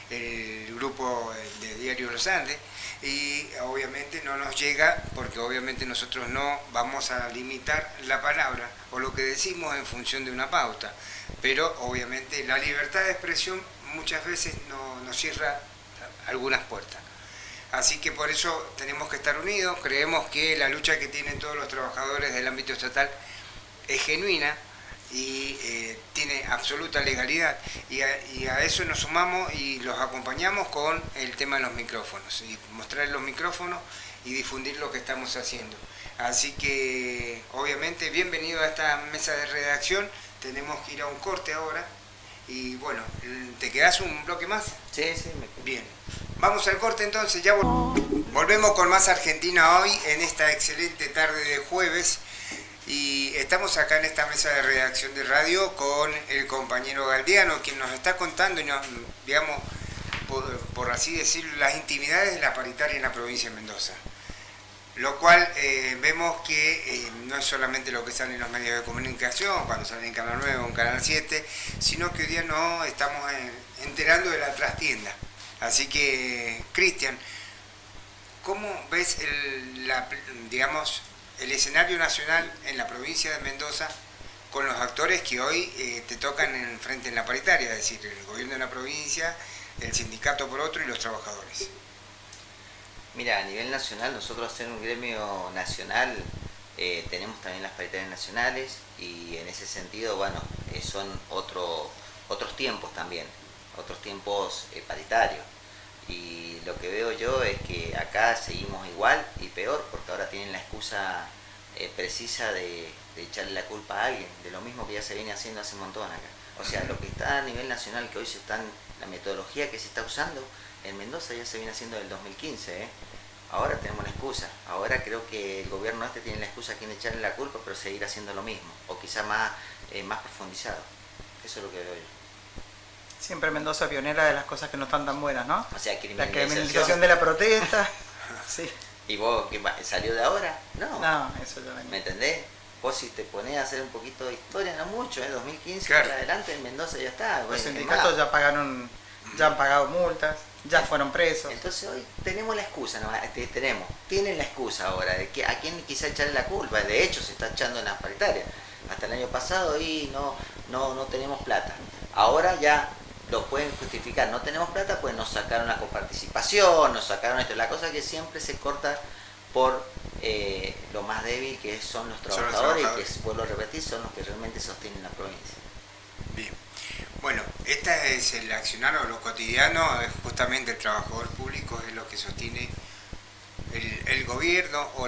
el grupo de Diario Los Andes, y obviamente no nos llega porque obviamente nosotros no vamos a limitar la palabra o lo que decimos en función de una pauta, pero obviamente la libertad de expresión muchas veces nos cierra algunas puertas. Así que por eso tenemos que estar unidos, creemos que la lucha que tienen todos los trabajadores del ámbito estatal es genuina y tiene absoluta legalidad. Y a eso nos sumamos y los acompañamos con el tema de los micrófonos, y mostrar los micrófonos y difundir lo que estamos haciendo. Así que obviamente bienvenido a esta mesa de redacción, tenemos que ir a un corte ahora. Y bueno, ¿te quedás un bloque más? Sí, me quedo. Bien. Vamos al corte entonces, ya volvemos con más Argentina hoy en esta excelente tarde de jueves y estamos acá en esta mesa de redacción de radio con el compañero Galdiano, quien nos está contando y nos, digamos, por así decirlo, las intimidades de la paritaria en la provincia de Mendoza. Lo cual vemos que no es solamente lo que sale en los medios de comunicación, cuando sale en Canal 9 o en Canal 7, sino que hoy día nos estamos enterando de la trastienda. Así que, Cristian, ¿cómo ves el escenario nacional en la provincia de Mendoza con los actores que hoy te tocan enfrente en la paritaria? Es decir, el gobierno de la provincia, el sindicato por otro y los trabajadores. Mira, a nivel nacional, nosotros ser un gremio nacional, tenemos también las paritarias nacionales y en ese sentido, bueno, son otros tiempos también, otros tiempos paritarios. Y lo que veo yo es que acá seguimos igual y peor porque ahora tienen la excusa precisa de echarle la culpa a alguien, de lo mismo que ya se viene haciendo hace un montón acá. O sea, lo que está a nivel nacional, que hoy la metodología que se está usando, en Mendoza ya se viene haciendo desde el 2015, Ahora tenemos la excusa. Ahora creo que el gobierno tiene la excusa a quien echarle la culpa, pero seguir haciendo lo mismo. O quizá más profundizado. Eso es lo que veo yo. Siempre Mendoza pionera de las cosas que no están tan buenas, ¿no? O sea, La criminalización de la protesta. Sí. ¿Y vos qué salió de ahora? No. No, eso yo ¿Me entendés? Vos si te ponés a hacer un poquito de historia, no mucho, 2015 Claro. para adelante en Mendoza ya está. Los Bueno, sindicatos ya pagaron, ya han pagado multas, ya fueron presos. Entonces hoy tenemos la excusa, tienen la excusa ahora de que a quién quizá echarle la culpa. De hecho se está echando en las paritarias. Hasta el año pasado y no tenemos plata. Ahora ya lo pueden justificar, no tenemos plata, pues nos sacaron la coparticipación, nos sacaron esto. La cosa que siempre se corta por lo más débil, que son los trabajadores, y que, vuelvo a repetir, son los que realmente sostienen la provincia. Bien. Bueno, este es el accionar o lo cotidiano, es justamente el trabajador público, es lo que sostiene el gobierno o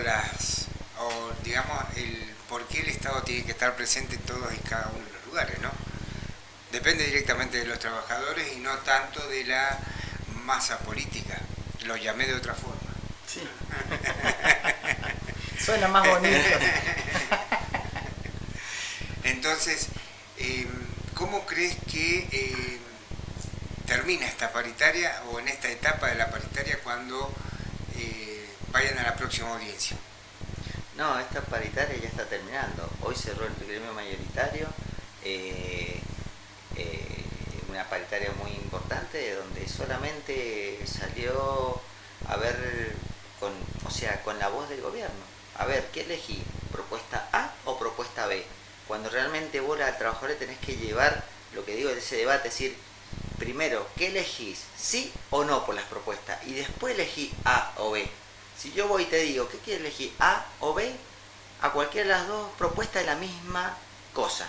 digamos el por qué el Estado tiene que estar presente en todos y cada uno de los lugares, ¿no? Depende directamente de los trabajadores y no tanto de la masa política. Lo llamé de otra forma. Sí. Suena más bonito. Entonces, ¿cómo crees que termina esta paritaria o en esta etapa de la paritaria cuando vayan a la próxima audiencia? No, esta paritaria ya está terminando. Hoy cerró el gremio mayoritario, una paritaria muy importante donde solamente salió a ver con la voz del gobierno. A ver, ¿qué elegí? ¿Propuesta A o propuesta B? Cuando realmente vos al trabajador le tenés que llevar lo que digo de ese debate, es decir, primero, ¿qué elegís? ¿Sí o no por las propuestas? Y después elegí A o B. Si yo voy y te digo, ¿qué quieres elegir? ¿A o B? A cualquiera de las dos propuestas es la misma cosa.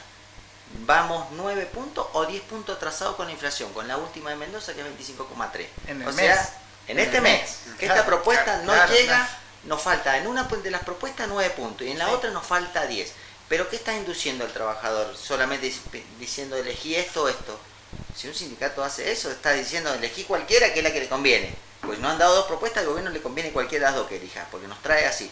Vamos 9 puntos o 10 puntos atrasados con la inflación, con la última de Mendoza que es 25,3. En el o sea, mes. en este mes, que Claro, esta propuesta no claro, llega, claro. nos falta en una de las propuestas 9 puntos y en la Sí. otra nos falta 10. Pero ¿qué está induciendo al trabajador? Solamente diciendo elegí esto o esto. Si un sindicato hace eso, está diciendo elegí cualquiera que es la que le conviene. Pues no han dado dos propuestas, al gobierno le conviene cualquiera de las dos que elija, porque nos trae así.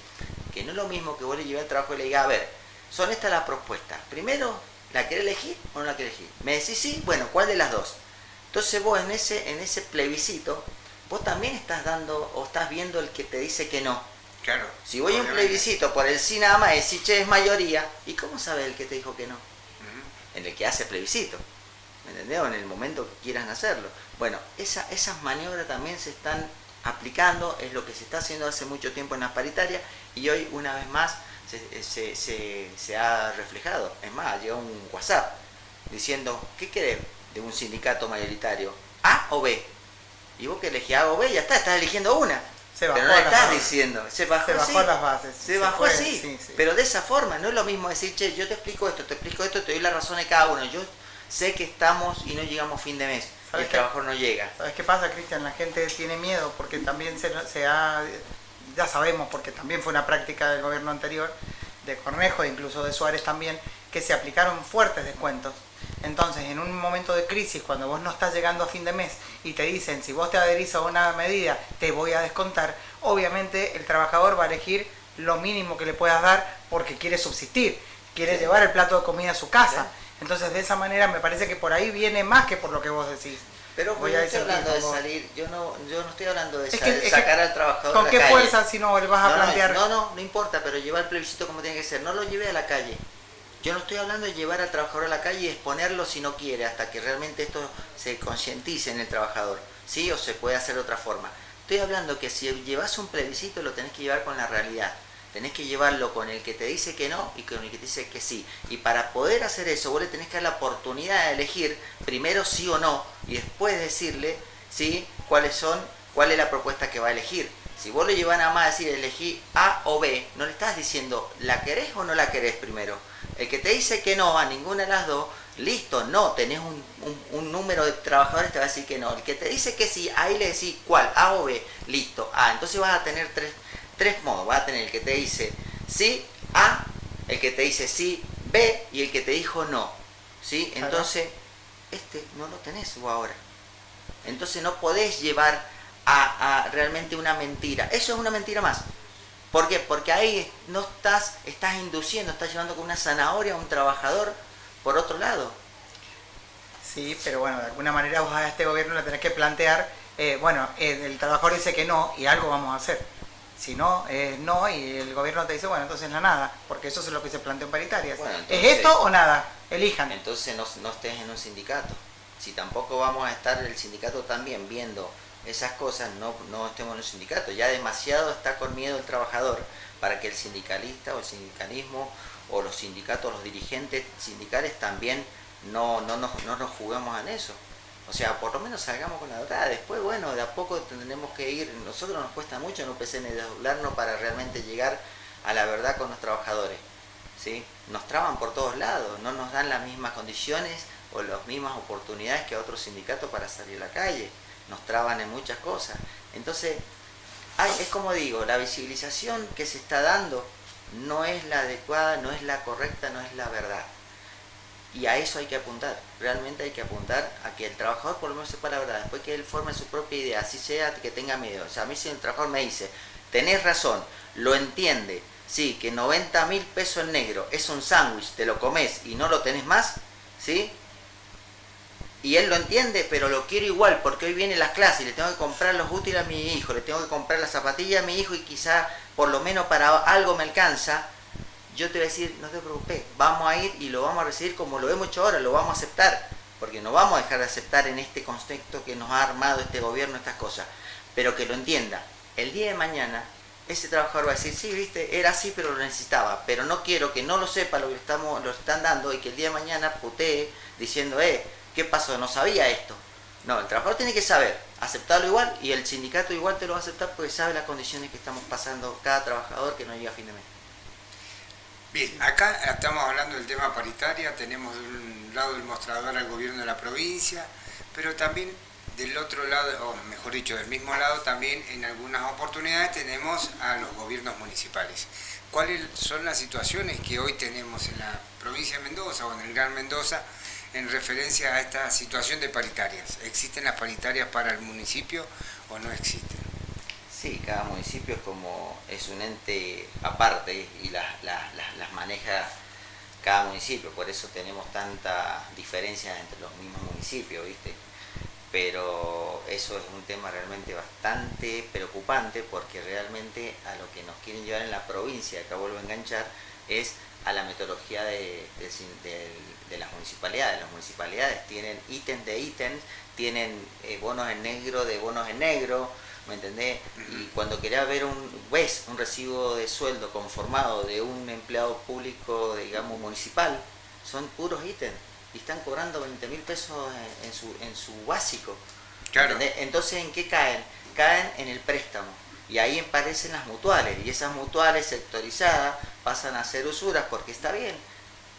Que no es lo mismo que vos le lleves al trabajo y le digas, a ver, son estas las propuestas. Primero, ¿la querés elegir o no la querés elegir? Me decís sí, bueno, ¿cuál de las dos? Entonces vos en ese plebiscito, vos también estás dando o estás viendo el que te dice que no. Claro. Si voy a un obviamente. plebiscito por el sí nada más, decís, che, es mayoría, ¿y cómo sabe el que te dijo que no? Ujú. En el que hace plebiscito, ¿me entendés? O en el momento que quieran hacerlo. Bueno, esas maniobras también se están aplicando, es lo que se está haciendo hace mucho tiempo en las paritarias y hoy una vez más se ha reflejado. Es más, llegó un WhatsApp diciendo, ¿qué querés de un sindicato mayoritario? ¿A o B? Y vos que elegís A o B, ya estás eligiendo una. Se bajó Pero no le las estás bases. diciendo, se bajó así. las bases. Se bajó fue, así, sí, sí. pero de esa forma, no es lo mismo decir, che, yo te explico esto, te doy la razón de cada uno. Yo sé que estamos y no llegamos a fin de mes, y ¿Sabes el qué? trabajador no llega. ¿Sabes qué pasa, Cristian? La gente tiene miedo porque también ya sabemos, porque también fue una práctica del gobierno anterior, de Cornejo e incluso de Suárez también, que se aplicaron fuertes descuentos. Entonces, en un momento de crisis, cuando vos no estás llegando a fin de mes y te dicen, si vos te adherís a una medida, te voy a descontar, obviamente el trabajador va a elegir lo mínimo que le puedas dar porque quiere subsistir, quiere Sí. llevar el plato de comida a su casa. Sí. Entonces, de esa manera me parece que por ahí viene más que por lo que vos decís. Pero Voy yo a no estoy disentir hablando de con vos. salir, yo no estoy hablando de Es que sacar al trabajador ¿Con a la qué calle. fuerza si no le vas a plantear? No importa, pero llevar el plebiscito como tiene que ser, no lo lleve a la calle. Yo no estoy hablando de llevar al trabajador a la calle y exponerlo si no quiere, hasta que realmente esto se concientice en el trabajador, ¿sí? O se puede hacer de otra forma. Estoy hablando que si llevas un plebiscito lo tenés que llevar con la realidad. Tenés que llevarlo con el que te dice que no y con el que te dice que sí. Y para poder hacer eso, vos le tenés que dar la oportunidad de elegir primero sí o no y después decirle, ¿sí? cuál es la propuesta que va a elegir. Si vos le llevas nada más a decir elegí A o B, no le estás diciendo ¿la querés o no la querés primero? El que te dice que no a ninguna de las dos, listo, no, tenés un número de trabajadores te va a decir que no. El que te dice que sí, ahí le decís ¿cuál? A o B, listo, A. Entonces vas a tener tres modos, vas a tener el que te dice sí, A, el que te dice sí, B y el que te dijo no. ¿Sí? Claro. Entonces, no lo tenés vos ahora. Entonces no podés llevar a realmente una mentira. Eso es una mentira más. ¿Por qué? Porque ahí no estás induciendo, estás llevando con una zanahoria a un trabajador por otro lado. Sí, pero bueno, de alguna manera vos a este gobierno le tenés que plantear, el trabajador dice que no y algo vamos a hacer. Si no, no, y el gobierno te dice, bueno, entonces la nada, porque eso es lo que se planteó en paritarias. Bueno, entonces, ¿es esto o nada? Elijan. Entonces no estés en un sindicato. Si tampoco vamos a estar el sindicato también viendo esas cosas, no estemos en un sindicato. Ya demasiado está con miedo el trabajador para que el sindicalista o el sindicalismo o los sindicatos, los dirigentes sindicales también no nos juguemos en eso. O sea, por lo menos salgamos con la verdad. Después, bueno, de a poco tendremos que ir. Nosotros nos cuesta mucho en UPCN desdoblarnos para realmente llegar a la verdad con los trabajadores, ¿sí? Nos traban por todos lados, no nos dan las mismas condiciones o las mismas oportunidades que a otros sindicatos para salir a la calle. Nos traban en muchas cosas. Entonces, es como digo, la visibilización que se está dando no es la adecuada, no es la correcta, no es la verdad. Y a eso hay que apuntar, realmente hay que apuntar a que el trabajador por lo menos sepa la verdad, después que él forme su propia idea, así sea que tenga miedo. O sea, a mí si el trabajador me dice, tenés razón, lo entiende, sí, que 90.000 pesos en negro es un sándwich, te lo comes y no lo tenés más, ¿sí? Y él lo entiende, pero lo quiero igual, porque hoy vienen las clases y le tengo que comprar los útiles a mi hijo, le tengo que comprar las zapatillas a mi hijo y quizá por lo menos para algo me alcanza. Yo te voy a decir, no te preocupes, vamos a ir y lo vamos a recibir como lo hemos hecho ahora, lo vamos a aceptar, porque no vamos a dejar de aceptar en este contexto que nos ha armado este gobierno estas cosas, pero que lo entienda. El día de mañana, ese trabajador va a decir, sí, viste, era así, pero lo necesitaba, pero no quiero que no lo sepa lo que lo están dando y que el día de mañana putee diciendo, ¿qué pasó? No sabía esto. No, el trabajador tiene que saber, aceptarlo igual y el sindicato igual te lo va a aceptar porque sabe las condiciones que estamos pasando cada trabajador que no llega a fin de mes. Bien, acá estamos hablando del tema paritaria, tenemos de un lado del mostrador al gobierno de la provincia, pero también del otro lado, o mejor dicho, del mismo lado, también en algunas oportunidades tenemos a los gobiernos municipales. ¿Cuáles son las situaciones que hoy tenemos en la provincia de Mendoza o en el Gran Mendoza en referencia a esta situación de paritarias? ¿Existen las paritarias para el municipio o no existen? Sí, cada municipio es un ente aparte y las maneja cada municipio, por eso tenemos tantas diferencias entre los mismos municipios, ¿viste? Pero eso es un tema realmente bastante preocupante porque realmente a lo que nos quieren llevar en la provincia, acá vuelvo a enganchar, es a la metodología de las municipalidades. Las municipalidades tienen ítems de ítems, tienen bonos en negro de bonos en negro, ¿me entendés? Y cuando querés ver un recibo de sueldo conformado de un empleado público, digamos, municipal, son puros ítems y están cobrando 20.000 pesos en su básico. Claro. ¿Entendés? Entonces, ¿en qué caen? Caen en el préstamo. Y ahí aparecen las mutuales, y esas mutuales sectorizadas pasan a ser usuras porque está bien.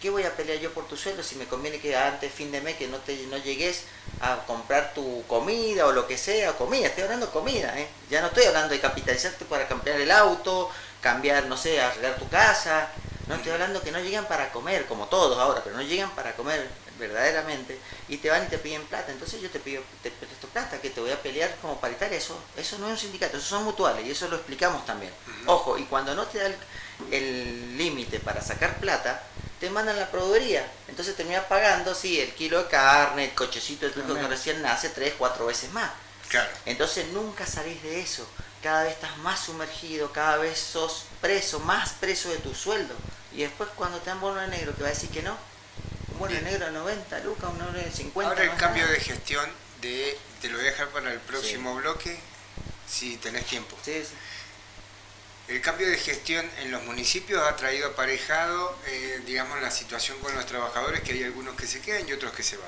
¿Qué voy a pelear yo por tu sueldo si me conviene que antes fin de mes que no llegues a comprar tu comida o lo que sea? Comida, estoy hablando de comida, ya no estoy hablando de capitalizarte para cambiar el auto, cambiar, no sé, arreglar tu casa. No estoy hablando que no llegan para comer, como todos ahora, pero no llegan para comer verdaderamente y te van y te piden plata. Entonces yo te presto plata, que te voy a pelear como paritaria. Eso no es un sindicato, eso son mutuales y eso lo explicamos también. Ojo, y cuando no te da el límite para sacar plata, te mandan la proveeduría. Entonces terminas pagando, sí, el kilo de carne, el cochecito de tu hijo que recién nace 3-4 veces más. Claro. Entonces nunca salís de eso. Cada vez estás más sumergido, cada vez sos preso, más preso de tu sueldo. Y después cuando te dan bono de negro, que va a decir que no. Un bono de negro de 90 lucas, un bono de 50. Ahora el no cambio nada. de gestión, te lo voy a dejar para el próximo bloque, si tenés tiempo. Sí, sí. El cambio de gestión en los municipios ha traído aparejado, digamos, la situación con los trabajadores, que hay algunos que se quedan y otros que se van.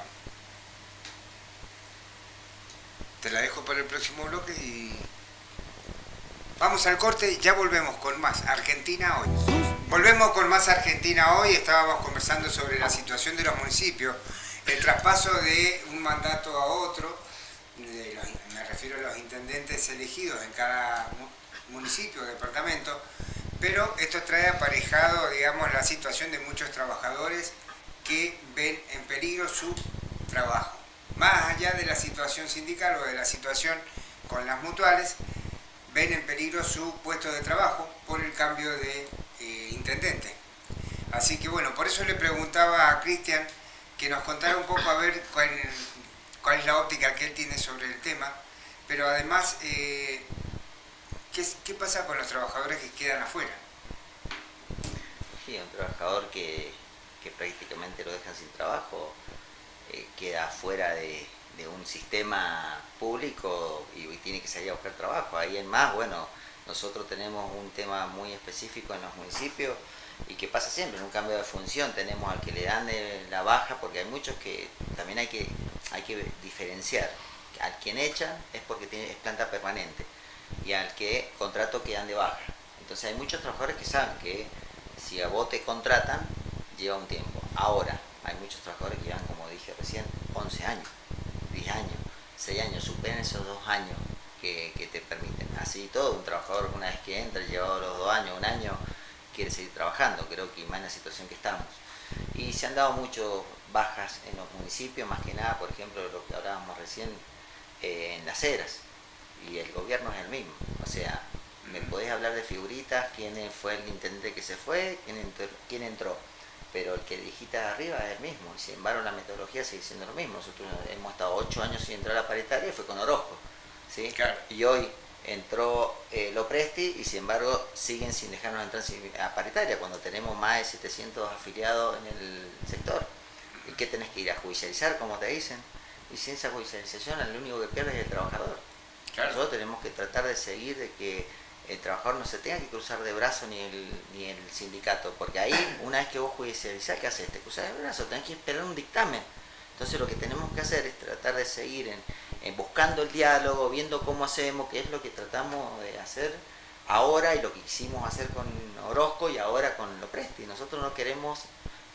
Te la dejo para el próximo bloque y vamos al corte, ya volvemos con más Argentina Hoy. Volvemos con más Argentina Hoy, estábamos conversando sobre la situación de los municipios, el traspaso de un mandato a otro, me refiero a los intendentes elegidos en cada municipio o departamento, pero esto trae aparejado, digamos, la situación de muchos trabajadores que ven en peligro su trabajo. Más allá de la situación sindical o de la situación con las mutuales, ven en peligro su puesto de trabajo por el cambio de intendente. Así que bueno, por eso le preguntaba a Cristian que nos contara un poco a ver cuál es la óptica que él tiene sobre el tema, pero además, ¿qué pasa con los trabajadores que quedan afuera? Sí, un trabajador que prácticamente lo dejan sin trabajo, queda fuera de un sistema público y tiene que salir a buscar trabajo. Ahí en más, bueno, nosotros tenemos un tema muy específico en los municipios y que pasa siempre, en un cambio de función tenemos al que le dan la baja, porque hay muchos que también hay que diferenciar. Al quien echan es porque es planta permanente y al que contrato quedan de baja. Entonces hay muchos trabajadores que saben que si a vos te contratan, lleva un tiempo. Ahora, hay muchos trabajadores que llevan, como dije recién, 11 años, 10 años, 6 años, superen esos 2 años que te permiten. Así todo, un trabajador una vez que entra, llevado los 2 años, 1 año, quiere seguir trabajando, creo que más en la situación que estamos. Y se han dado muchas bajas en los municipios, más que nada, por ejemplo, lo que hablábamos recién, en Las Heras, y el gobierno es el mismo. O sea, me podés hablar de figuritas, quién fue el intendente que se fue, quién entró, pero el que dijiste arriba es el mismo, y sin embargo la metodología sigue siendo lo mismo. Nosotros hemos estado 8 años sin entrar a la paritaria y fue con Orozco, ¿sí? Claro. Y hoy entró Lopresti y sin embargo siguen sin dejarnos entrar a paritaria cuando tenemos más de 700 afiliados en el sector. ¿Y qué tenés que ir a judicializar, como te dicen? Y sin esa judicialización, el único que pierde es el trabajador. Claro. Nosotros tenemos que tratar de seguir de que el trabajador no se tenga que cruzar de brazo ni el sindicato, porque ahí, una vez que vos judicializás, ¿qué haces? Te cruzas de brazo, tenés que esperar un dictamen. Entonces lo que tenemos que hacer es tratar de seguir en buscando el diálogo, viendo cómo hacemos, qué es lo que tratamos de hacer ahora y lo que quisimos hacer con Orozco y ahora con Lopresti. Nosotros no queremos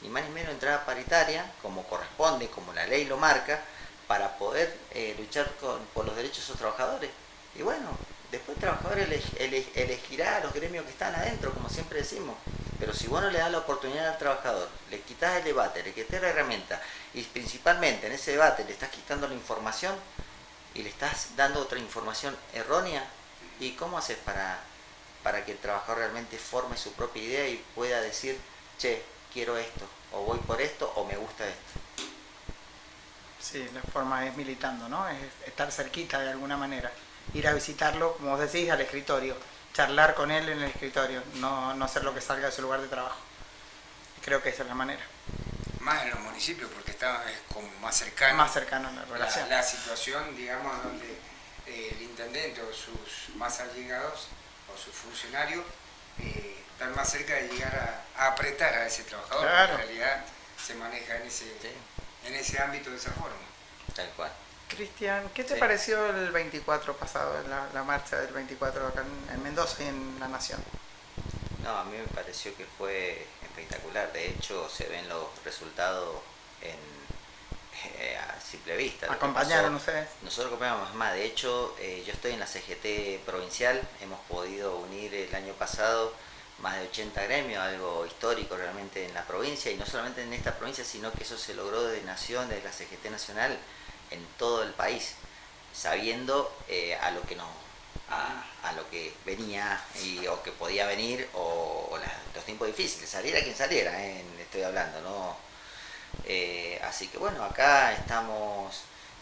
ni más ni menos entrar a paritaria, como corresponde, como la ley lo marca, para poder luchar por los derechos de esos trabajadores. Y bueno, después el trabajador elegirá a los gremios que están adentro, como siempre decimos. Pero si vos no le das la oportunidad al trabajador, le quitas el debate, le quitas la herramienta, y principalmente en ese debate le estás quitando la información y le estás dando otra información errónea, ¿y cómo haces para que el trabajador realmente forme su propia idea y pueda decir, che, quiero esto, o voy por esto, o me gusta esto? Sí, la forma es militando, ¿no? Es estar cerquita de alguna manera. Ir a visitarlo, como vos decís, al escritorio. Charlar con él en el escritorio, no hacer lo que salga de su lugar de trabajo. Creo que esa es la manera. Más en los municipios, porque es como más cercano. Más cercano a la relación. La situación, digamos, donde el intendente o sus más allegados o sus funcionarios están más cerca de llegar a apretar a ese trabajador. Claro. En realidad se maneja en ese ámbito de esa forma. Tal cual. Cristian, ¿qué te pareció el 24 pasado, la marcha del 24 acá en Mendoza y en La Nación? No, a mí me pareció que fue espectacular. De hecho, se ven los resultados a simple vista. ¿Acompañaron ustedes? Nosotros acompañamos más. De hecho, yo estoy en la CGT provincial. Hemos podido unir el año pasado más de 80 gremios, algo histórico realmente en la provincia. Y no solamente en esta provincia, sino que eso se logró desde Nación, desde la CGT nacional, en todo el país, sabiendo a lo que venía o que podía venir o los tiempos difíciles, saliera quien saliera, estoy hablando, ¿no? Así que bueno, acá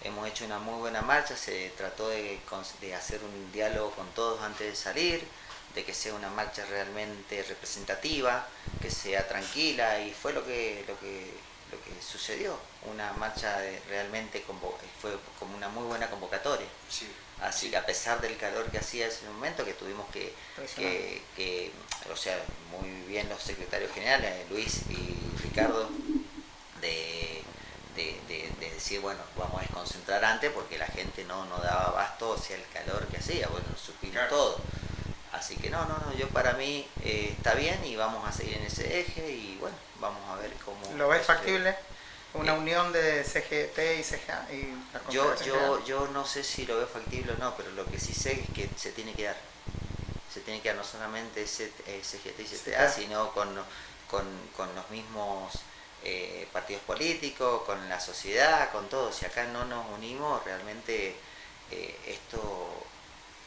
hemos hecho una muy buena marcha. Se trató de hacer un diálogo con todos antes de salir, de que sea una marcha realmente representativa, que sea tranquila, y fue lo que sucedió. Una marcha realmente fue como una muy buena convocatoria. Sí. Así que a pesar del calor que hacía ese momento, que tuvimos o sea, muy bien los secretarios generales, Luis y Ricardo, de decir, bueno, vamos a desconcentrar antes porque la gente no daba abasto hacia el calor que hacía, bueno, supimos todo. Así que no, yo para mí está bien y vamos a seguir en ese eje y bueno, vamos a ver cómo... ¿Lo ves factible? ¿Una unión de CGT y CGA? Y la yo no sé si lo veo factible o no, pero lo que sí sé es que se tiene que dar. Se tiene que dar no solamente CGT y CTA, sino con los mismos partidos políticos, con la sociedad, con todos. Si acá no nos unimos, realmente esto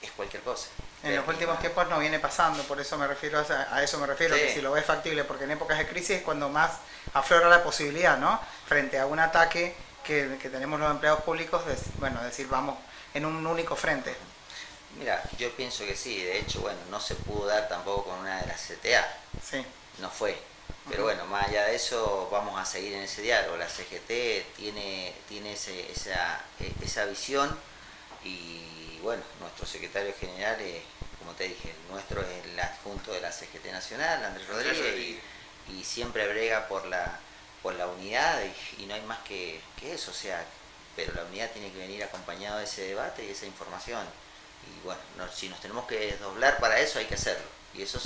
es cualquier cosa. En los últimos tiempos no viene pasando, por eso me refiero a eso me refiero, Sí. que si lo ves factible, porque en épocas de crisis es cuando más aflora la posibilidad, ¿no? Frente a un ataque que tenemos los empleados públicos, decir vamos en un único frente. Mira, yo pienso que sí, de hecho, bueno, no se pudo dar tampoco con una de las CTA, Sí. no fue. Pero bueno, más allá de eso, vamos a seguir en ese diálogo. La CGT tiene esa visión y bueno, nuestro secretario general, como te dije, el nuestro es el adjunto de la CGT Nacional, Andrés Rodríguez, y siempre brega por la unidad y no hay más que eso, o sea, pero la unidad tiene que venir acompañado de ese debate y esa información. Y bueno, si nos tenemos que desdoblar para eso hay que hacerlo. Y eso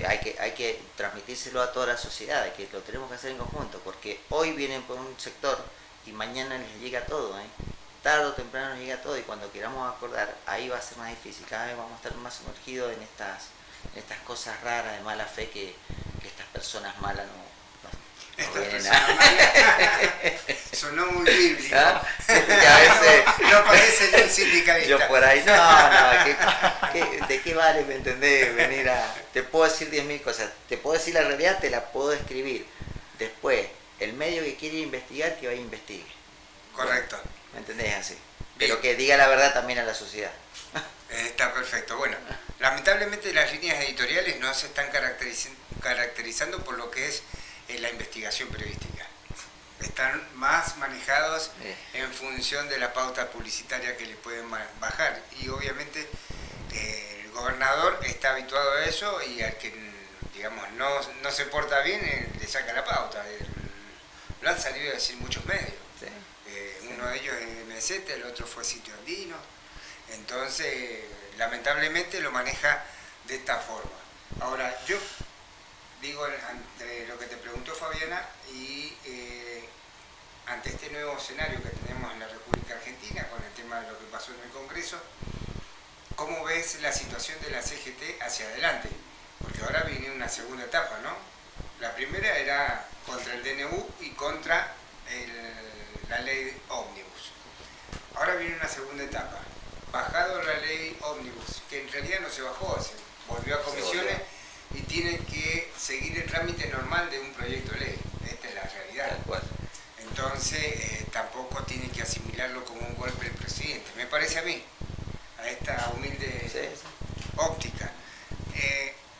hay que transmitírselo a toda la sociedad, que lo tenemos que hacer en conjunto, porque hoy vienen por un sector y mañana les llega todo, tarde o temprano nos llega todo, y cuando queramos acordar, ahí va a ser más difícil, cada vez vamos a estar más sumergidos en estas cosas raras de mala fe que estas personas malas no vienen Sonó muy bíblico. ¿Ah? Que a veces No parece ni un sindicalista. yo por ahí, ¿de qué vale, me entendés? Venir te puedo decir 10.000 cosas, te puedo decir la realidad, te la puedo escribir. Después, el medio que quiere investigar, que vaya a investigue. Correcto. ¿Me entendés? Así. Pero que diga la verdad también a la sociedad. Está perfecto. Bueno, lamentablemente las líneas editoriales no se están caracterizando por lo que es la investigación periodística. Están más manejados en función de la pauta publicitaria que le pueden bajar. Y obviamente el gobernador está habituado a eso, y al que, digamos, no se porta bien, le saca la pauta. Lo han salido a decir muchos medios. Sí. Uno de ellos es MZ, el otro fue Sitio Andino. Entonces, lamentablemente lo maneja de esta forma. Ahora, yo digo, ante lo que te preguntó Fabiana, y ante este nuevo escenario que tenemos en la República Argentina con el tema de lo que pasó en el Congreso, ¿cómo ves la situación de la CGT hacia adelante? Porque ahora viene una segunda etapa, ¿no? La primera era contra el DNU y contra la ley ómnibus. Ahora viene una segunda etapa. Bajado la ley ómnibus, que en realidad no se bajó, se volvió a comisiones y tiene que seguir el trámite normal de un proyecto de ley. Esta es la realidad. Tal cual. Entonces, tampoco tienen que asimilarlo como un golpe del presidente. Me parece a mí, a esta humilde óptica.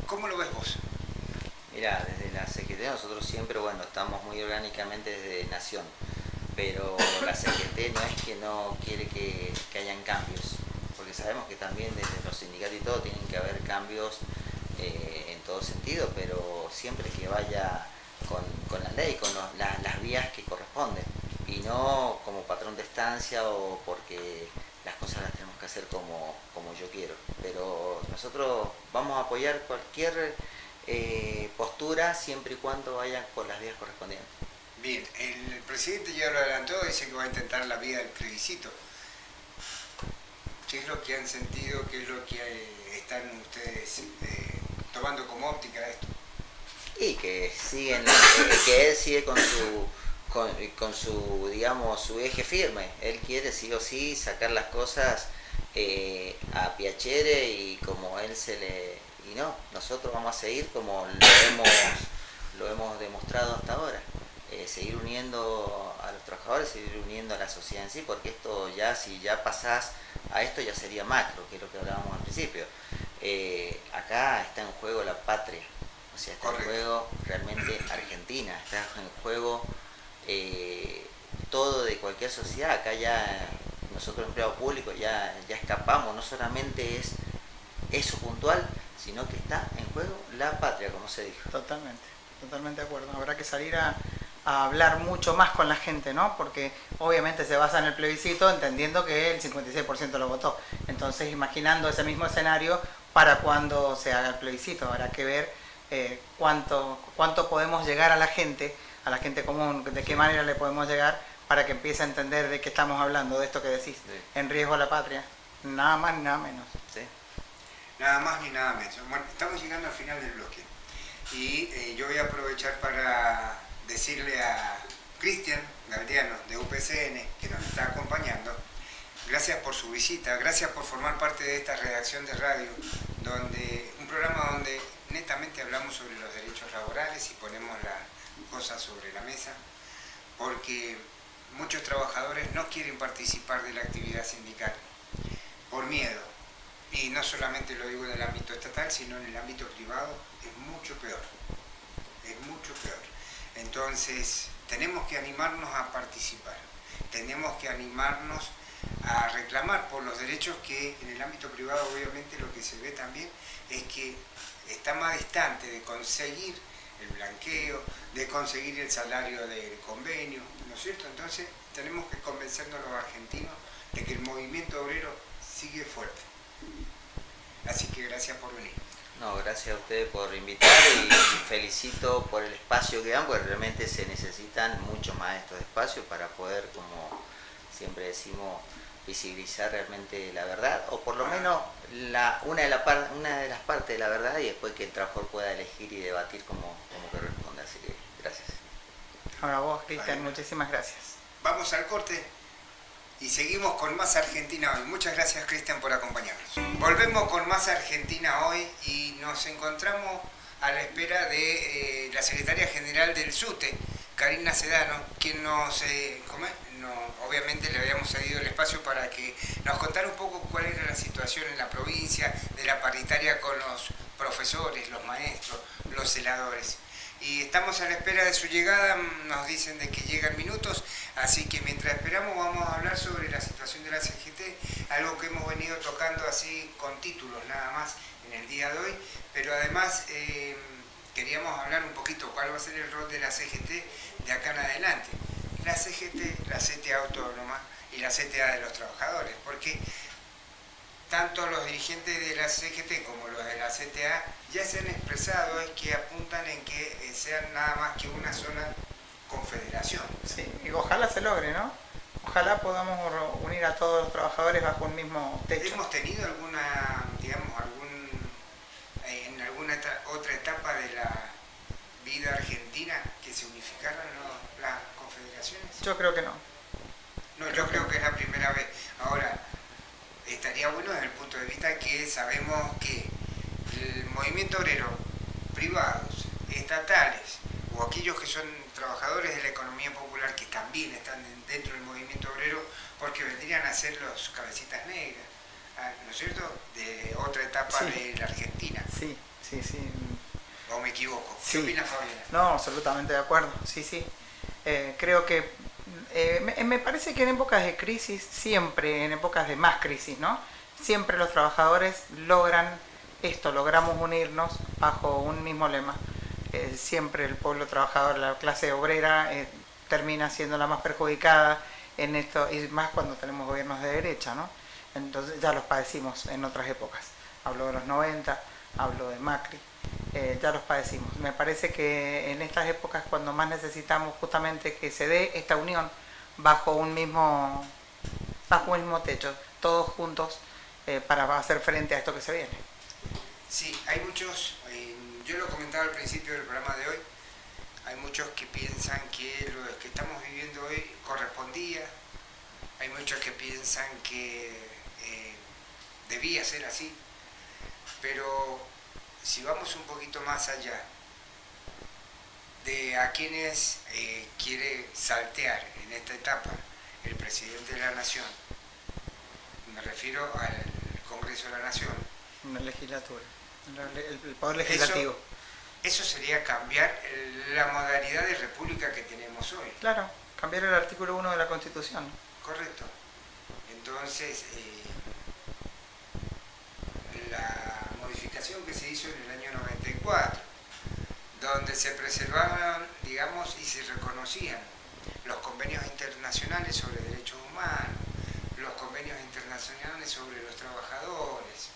¿Cómo lo ves vos? Mira, desde la CGT nosotros siempre, estamos muy orgánicamente desde Nación, pero la CGT no es que no quiere que hayan cambios, porque sabemos que también desde los sindicatos y todo tienen que haber cambios en todo sentido, pero siempre que vaya con la ley, con las vías que corresponden, y no como patrón de estancia o porque las cosas las tenemos que hacer como yo quiero. Pero nosotros vamos a apoyar cualquier postura siempre y cuando vayan por las vías correspondientes. Bien, el presidente ya lo adelantó, dice que va a intentar la vía del plebiscito. ¿Qué es lo que han sentido, qué es lo que están ustedes tomando como óptica de esto? Y que que él sigue con su digamos su eje firme. Él quiere sí o sí sacar las cosas a piacere y como él y no, nosotros vamos a seguir como lo hemos demostrado hasta ahora. Seguir uniendo a los trabajadores, seguir uniendo a la sociedad en sí, porque esto ya, si ya pasás a esto, ya sería macro, que es lo que hablábamos al principio. Acá está en juego la patria, o sea, está en juego realmente Argentina, está en juego todo de cualquier sociedad. Acá ya nosotros empleados públicos ya escapamos, no solamente es eso puntual, sino que está en juego la patria, como se dijo. Totalmente de acuerdo. Habrá que salir a hablar mucho más con la gente, ¿no? Porque obviamente se basa en el plebiscito entendiendo que el 56% lo votó. Entonces, imaginando ese mismo escenario para cuando se haga el plebiscito, habrá que ver cuánto podemos llegar a la gente común, de qué manera le podemos llegar para que empiece a entender de qué estamos hablando, de esto que decís, en riesgo a la patria. Nada más ni nada menos. Sí. Nada más ni nada menos. Bueno, estamos llegando al final del bloque. Y yo voy a aprovechar para decirle a Cristian Galdiano de UPCN, que nos está acompañando, Gracias por su visita, gracias por formar parte de esta redacción de radio, un programa donde netamente hablamos sobre los derechos laborales y ponemos las cosas sobre la mesa, porque muchos trabajadores no quieren participar de la actividad sindical por miedo. Y no solamente lo digo en el ámbito estatal, sino en el ámbito privado es mucho peor. Es mucho peor. Entonces, tenemos que animarnos a participar. Tenemos que animarnos a reclamar por los derechos que en el ámbito privado obviamente lo que se ve también es que está más distante de conseguir el blanqueo, de conseguir el salario del convenio, ¿no es cierto? Entonces tenemos que convencernos los argentinos de que el movimiento obrero sigue fuerte. Así que gracias por venir. No, gracias a ustedes por invitar y felicito por el espacio que dan, porque realmente se necesitan mucho más estos espacios para poder, como siempre decimos, visibilizar realmente la verdad, o por lo menos una de las partes de la verdad, y después que el trabajador pueda elegir y debatir como corresponde. Así que gracias. Ahora vos, Cristian, muchísimas gracias. Vamos al corte y seguimos con Más Argentina Hoy. Muchas gracias, Cristian, por acompañarnos. Volvemos con Más Argentina Hoy y nos encontramos a la espera de la secretaria general del SUTE, Karina Sedano, quien obviamente le habíamos cedido el espacio para que nos contara un poco cuál era la situación en la provincia de la paritaria con los profesores, los maestros, los celadores. Y estamos a la espera de su llegada, nos dicen de que llegan minutos, así que mientras esperamos vamos a hablar sobre la situación de la CGT, algo que hemos venido tocando así con títulos nada más en el día de hoy, pero además queríamos hablar un poquito cuál va a ser el rol de la CGT de acá en adelante. La CGT, la CTA autónoma y la CTA de los trabajadores, porque tanto los dirigentes de la CGT como los de la CTA ya se han expresado es que apuntan en que sean nada más que una sola confederación. Sí, y ojalá se logre, ¿no? Ojalá podamos unir a todos los trabajadores bajo un mismo techo. ¿Hemos tenido alguna, digamos, en alguna otra etapa de la vida argentina que se unificaran las confederaciones? Yo creo que no. No, yo creo que es la primera vez. Ahora, estaría bueno desde el punto de vista que sabemos que el movimiento obrero, privados, estatales o aquellos que son trabajadores de la economía popular que también están dentro del movimiento obrero porque vendrían a ser los cabecitas negras, ¿no es cierto?, de otra etapa de la Argentina. Sí. ¿O me equivoco? Sí. ¿Qué opina Fabiana? No, absolutamente de acuerdo, sí. Creo que me parece que en épocas de crisis, siempre en épocas de más crisis, ¿no? Siempre los trabajadores logramos unirnos bajo un mismo lema. Siempre el pueblo trabajador, la clase obrera, termina siendo la más perjudicada en esto, y más cuando tenemos gobiernos de derecha, ¿no? Entonces ya los padecimos en otras épocas. Hablo de los 90, hablo de Macri. Ya los padecimos. Me parece que en estas épocas cuando más necesitamos justamente que se dé esta unión bajo un mismo techo, todos juntos para hacer frente a esto que se viene. Sí, hay muchos, yo lo comentaba al principio del programa de hoy, hay muchos que piensan que lo que estamos viviendo hoy correspondía, hay muchos que piensan que debía ser así, pero si vamos un poquito más allá de a quienes quiere saltear en esta etapa el presidente de la Nación, me refiero al Congreso de la Nación, la legislatura, el poder legislativo. Eso sería cambiar la modalidad de república que tenemos hoy. Claro, cambiar el artículo 1 de la Constitución. Correcto. Entonces, la modificación que se hizo en el año 94, donde se preservaban, digamos, y se reconocían los convenios internacionales sobre derechos humanos, los convenios internacionales sobre los trabajadores.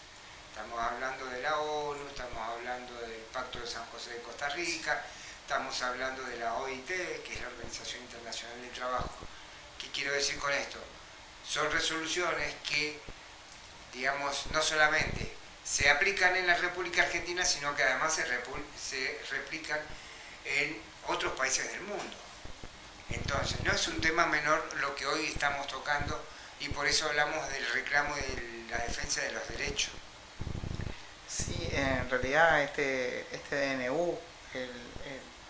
Estamos hablando de la ONU, estamos hablando del Pacto de San José de Costa Rica, estamos hablando de la OIT, que es la Organización Internacional del Trabajo. ¿Qué quiero decir con esto? Son resoluciones que, digamos, no solamente se aplican en la República Argentina, sino que además se replican en otros países del mundo. Entonces, no es un tema menor lo que hoy estamos tocando y por eso hablamos del reclamo y de la defensa de los derechos. Sí, en realidad este DNU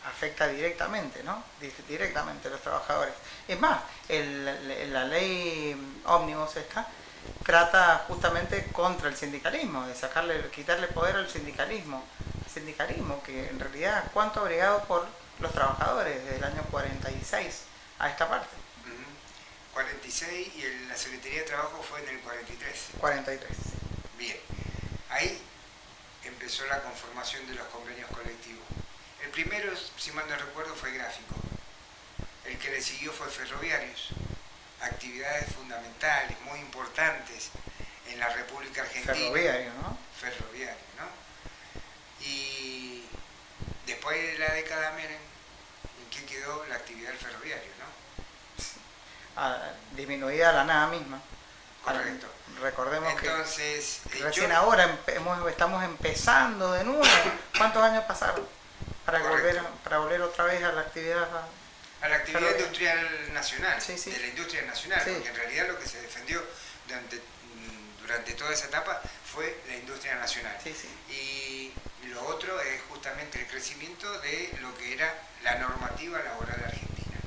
afecta directamente, ¿no? Directamente a los trabajadores. Es más, la ley ómnibus esta trata justamente contra el sindicalismo, de quitarle poder al sindicalismo. El sindicalismo que en realidad cuánto ha bregado por los trabajadores desde el año 46 a esta parte. 46 y la Secretaría de Trabajo fue en el 43. 43. Bien, ahí empezó la conformación de los convenios colectivos. El primero, si mal no recuerdo, fue Gráfico. El que le siguió fue Ferroviarios. Actividades fundamentales, muy importantes en la República Argentina. Ferroviario, ¿no? Ferroviario, ¿no? Y después de la década Menem, ¿en qué quedó la actividad del ferroviario, no? Disminuida a la nada misma. Correcto. Recordemos entonces, que recién ahora estamos empezando de nuevo. ¿Cuántos años pasaron para volver otra vez a la actividad? A la actividad industrial nacional, sí, sí. De la industria nacional, sí. Porque en realidad lo que se defendió durante toda esa etapa fue la industria nacional. Sí, sí. Y lo otro es justamente el crecimiento de lo que era la normativa laboral argentina.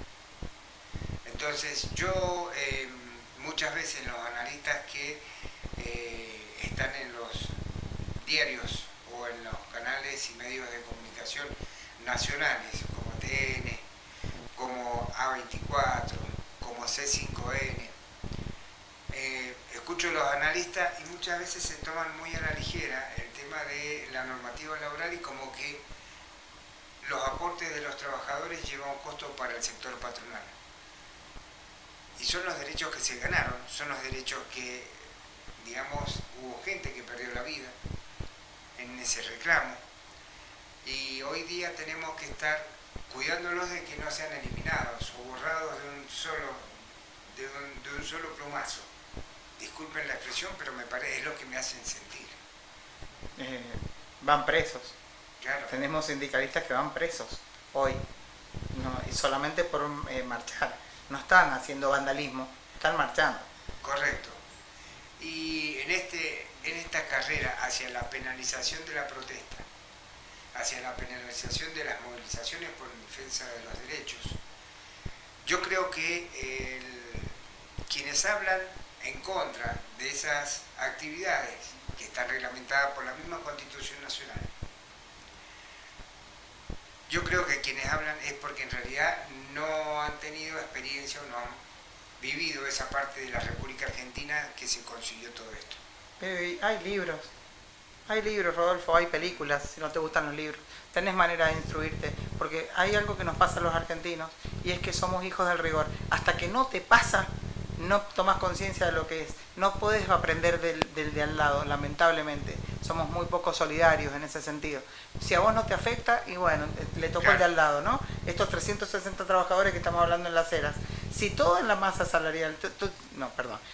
Entonces yo muchas veces los analistas que están en los diarios o en los canales y medios de comunicación nacionales como TN, como A24, como C5N, escucho a los analistas y muchas veces se toman muy a la ligera el tema de la normativa laboral y como que los aportes de los trabajadores llevan un costo para el sector patronal. Y son los derechos que se ganaron, son los derechos que, digamos, hubo gente que perdió la vida en ese reclamo. Y hoy día tenemos que estar cuidándolos de que no sean eliminados o borrados de un solo plumazo. Disculpen la expresión, pero me parece, es lo que me hacen sentir. Van presos. Claro. Tenemos sindicalistas que van presos hoy, no, y solamente por marchar. No están haciendo vandalismo, están marchando. Correcto. Y en esta carrera hacia la penalización de la protesta, hacia la penalización de las movilizaciones por defensa de los derechos, yo creo que quienes hablan en contra de esas actividades que están reglamentadas por la misma Constitución Nacional, yo creo que quienes hablan es porque en realidad no han tenido experiencia o no han vivido esa parte de la República Argentina que se consiguió todo esto. Pero hay libros, Rodolfo, hay películas, si no te gustan los libros. Tenés manera de instruirte, porque hay algo que nos pasa a los argentinos, y es que somos hijos del rigor. Hasta que no te pasa, no tomas conciencia de lo que es. No podés aprender del de al lado, lamentablemente. Somos muy poco solidarios en ese sentido. Si a vos no te afecta, y bueno, le tocó el de al lado, ¿no? Estos 360 trabajadores que estamos hablando en las eras. Si toda la masa salarial,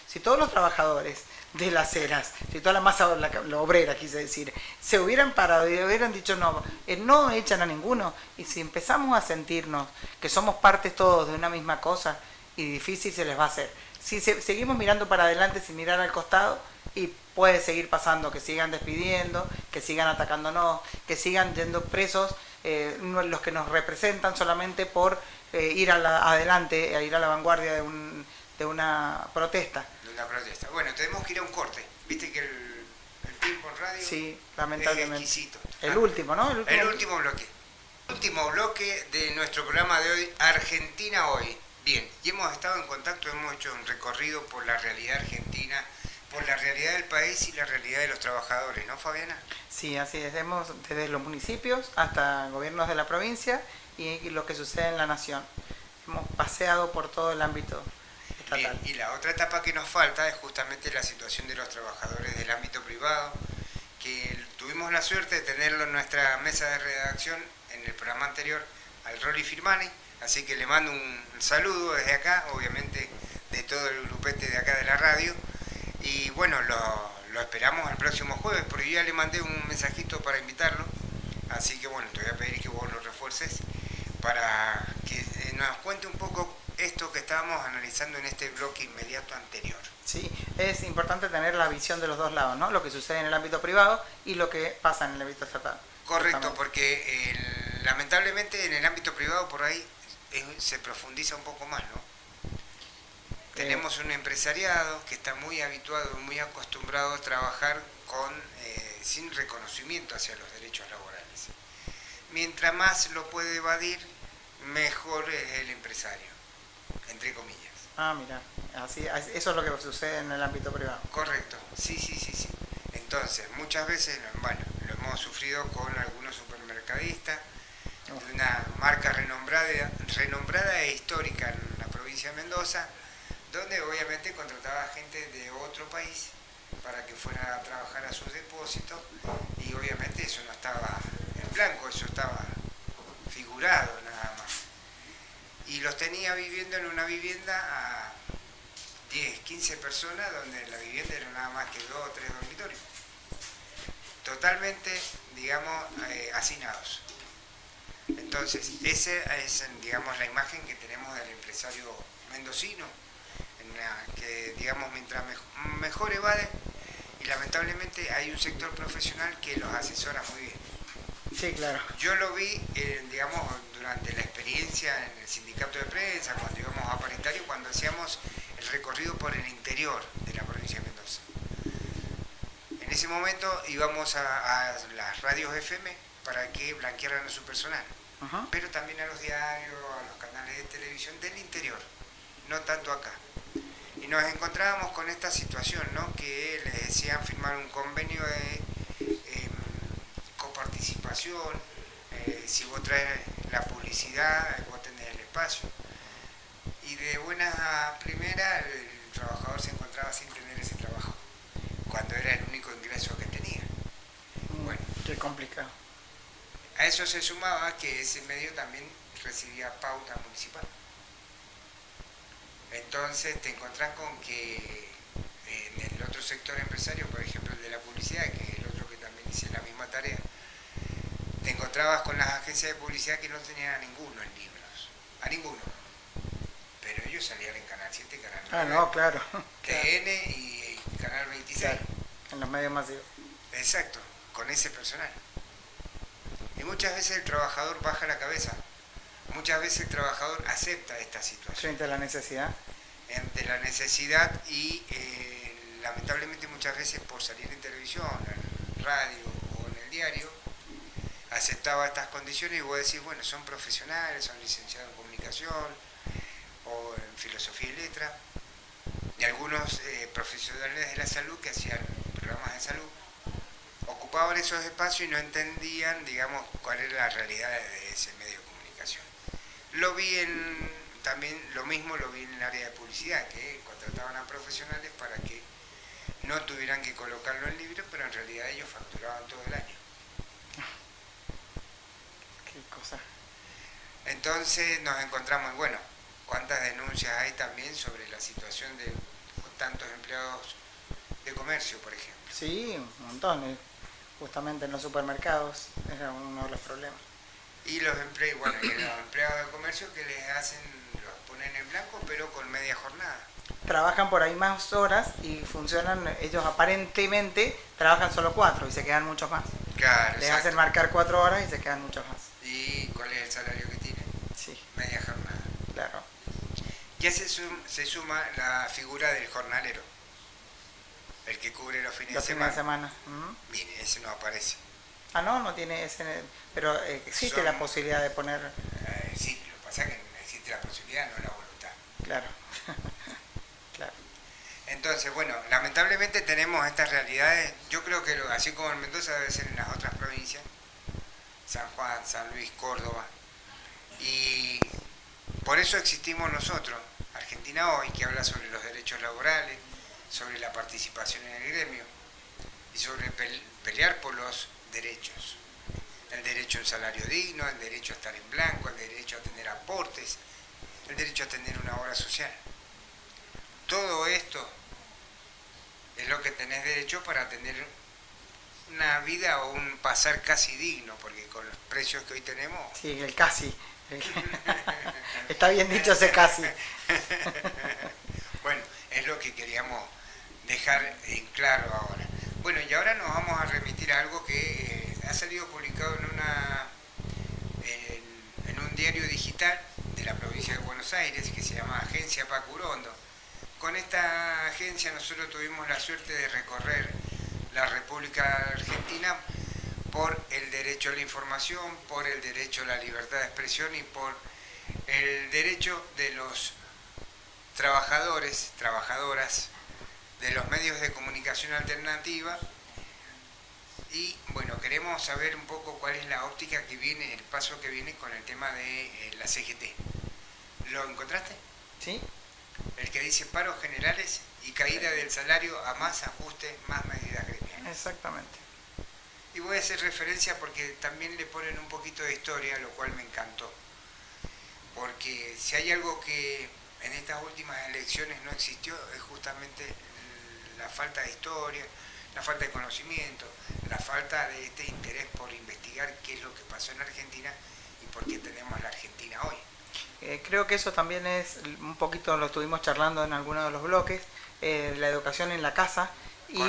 si todos los trabajadores de las eras, si toda la masa, la obrera, quise decir, se hubieran parado y hubieran dicho no echan a ninguno, y si empezamos a sentirnos que somos partes todos de una misma cosa, y difícil se les va a hacer. Si seguimos mirando para adelante sin mirar al costado, y puede seguir pasando, que sigan despidiendo, que sigan atacándonos, que sigan yendo presos los que nos representan solamente por ir adelante, ir a la vanguardia de una protesta. De una protesta. Bueno, tenemos que ir a un corte. Viste que el tiempo en radio sí, lamentablemente. Es exquisito. El último, ¿no? El último bloque. El último bloque de nuestro programa de hoy, Argentina Hoy. Bien, y hemos estado en contacto, hemos hecho un recorrido por la realidad argentina, por la realidad del país y la realidad de los trabajadores, ¿no, Fabiana? Sí, así es. Hemos desde los municipios hasta gobiernos de la provincia y lo que sucede en la nación. Hemos paseado por todo el ámbito estatal. Bien, y la otra etapa que nos falta es justamente la situación de los trabajadores del ámbito privado, que tuvimos la suerte de tenerlo en nuestra mesa de redacción en el programa anterior al Rolly Firmani. Así que le mando un saludo desde acá, obviamente de todo el grupete de acá de la radio. Y bueno, lo esperamos el próximo jueves, porque yo ya le mandé un mensajito para invitarlo. Así que bueno, te voy a pedir que vos lo refuerces para que nos cuente un poco esto que estábamos analizando en este bloque inmediato anterior. Sí, es importante tener la visión de los dos lados, ¿no? Lo que sucede en el ámbito privado y lo que pasa en el ámbito estatal. Correcto, porque lamentablemente en el ámbito privado por ahí se profundiza un poco más, ¿no? Tenemos un empresariado que está muy habituado, muy acostumbrado a trabajar sin reconocimiento hacia los derechos laborales. Mientras más lo puede evadir, mejor es el empresario, entre comillas. Ah, mira, eso es lo que sucede en el ámbito privado. Correcto, sí. Entonces, muchas veces, bueno, lo hemos sufrido con algunos supermercadistas, de una marca renombrada e histórica en la provincia de Mendoza, donde obviamente contrataba gente de otro país para que fuera a trabajar a sus depósitos, y obviamente eso no estaba en blanco, eso estaba figurado nada más. Y los tenía viviendo en una vivienda a 10, 15 personas, donde la vivienda era nada más que 2 o 3 dormitorios. Totalmente, digamos, hacinados. Entonces, esa es, digamos, la imagen que tenemos del empresario mendocino, que, digamos, mientras mejor evade, y lamentablemente hay un sector profesional que los asesora muy bien. Sí, claro. Yo lo vi, digamos, durante la experiencia en el sindicato de prensa, cuando íbamos a paritario, cuando hacíamos el recorrido por el interior de la provincia de Mendoza. En ese momento íbamos a las radios FM para que blanquearan a su personal, pero también a los diarios, a los canales de televisión del interior, no tanto acá. Y nos encontrábamos con esta situación, ¿no? Que les decían firmar un convenio de coparticipación, si vos traes la publicidad, vos tenés el espacio. Y de buena a primera el trabajador se encontraba sin tener ese trabajo, cuando era el único ingreso que tenía. Bueno, qué complicado. A eso se sumaba que ese medio también recibía pauta municipal. Entonces te encontrás con que en el otro sector empresario, por ejemplo el de la publicidad, que es el otro que también hice la misma tarea, te encontrabas con las agencias de publicidad que no tenían a ninguno en libros, a ninguno. Pero ellos salían en Canal 7, Canal 9, no, claro. TN y Canal 26. Claro, en los medios masivos. Exacto, con ese personal. Y muchas veces el trabajador baja la cabeza, muchas veces el trabajador acepta esta situación. Frente a la necesidad. Ante la necesidad y lamentablemente muchas veces por salir en televisión, en radio o en el diario, aceptaba estas condiciones y vos decís, bueno, son profesionales, son licenciados en comunicación o en filosofía y letra, y algunos profesionales de la salud que hacían programas de salud, ocupaban esos espacios y no entendían, digamos, cuál era la realidad de ese medio de comunicación. Lo vi también lo mismo lo vi en el área de publicidad, que contrataban a profesionales para que no tuvieran que colocarlo en libros, pero en realidad ellos facturaban todo el año. Qué cosa. Entonces nos encontramos, bueno, cuántas denuncias hay también sobre la situación de tantos empleados de comercio, por ejemplo. Sí, un montón. Justamente en los supermercados era uno de los problemas. Y los empleados de comercio que les hacen, los ponen en blanco, pero con media jornada. Trabajan por ahí más horas y funcionan, ellos aparentemente trabajan solo 4 y se quedan muchos más. Claro, les hacen marcar 4 horas y se quedan muchos más. ¿Y cuál es el salario que tienen? Sí. Media jornada. Claro. Ya se suma la figura del jornalero, el que cubre los fines de semana. Bien, ese no aparece. Ah, no tiene ese, pero existe la posibilidad de poner... Sí, lo que pasa es que no existe la posibilidad, no la voluntad. Claro. Claro. Entonces, bueno, lamentablemente tenemos estas realidades. Yo creo que así como en Mendoza debe ser en las otras provincias, San Juan, San Luis, Córdoba, y por eso existimos nosotros, Argentina Hoy, que habla sobre los derechos laborales, sobre la participación en el gremio y sobre pelear por los derechos. El derecho a un salario digno, el derecho a estar en blanco, el derecho a tener aportes, el derecho a tener una obra social. Todo esto es lo que tenés derecho para tener una vida o un pasar casi digno, porque con los precios que hoy tenemos... Sí, el casi. Está bien dicho ese casi. Bueno, es lo que queríamos dejar en claro ahora. Bueno, y ahora nos vamos a remitir a algo que ha salido publicado en un diario digital de la provincia de Buenos Aires, que se llama Agencia Pacurondo. Con esta agencia nosotros tuvimos la suerte de recorrer la República Argentina por el derecho a la información, por el derecho a la libertad de expresión y por el derecho de los trabajadores, trabajadoras de los medios de comunicación alternativa. Y bueno, queremos saber un poco cuál es la óptica que viene, el paso que viene con el tema de la CGT. ¿Lo encontraste? Sí. El que dice paros generales y caída del salario a más ajuste, más medidas gremiales. Exactamente. Y voy a hacer referencia porque también le ponen un poquito de historia, lo cual me encantó. Porque si hay algo que en estas últimas elecciones no existió, es justamente la falta de historia, la falta de conocimiento, la falta de este interés por investigar qué es lo que pasó en Argentina y por qué tenemos la Argentina hoy. Creo que eso también es, un poquito lo estuvimos charlando en alguno de los bloques, la educación en la casa y,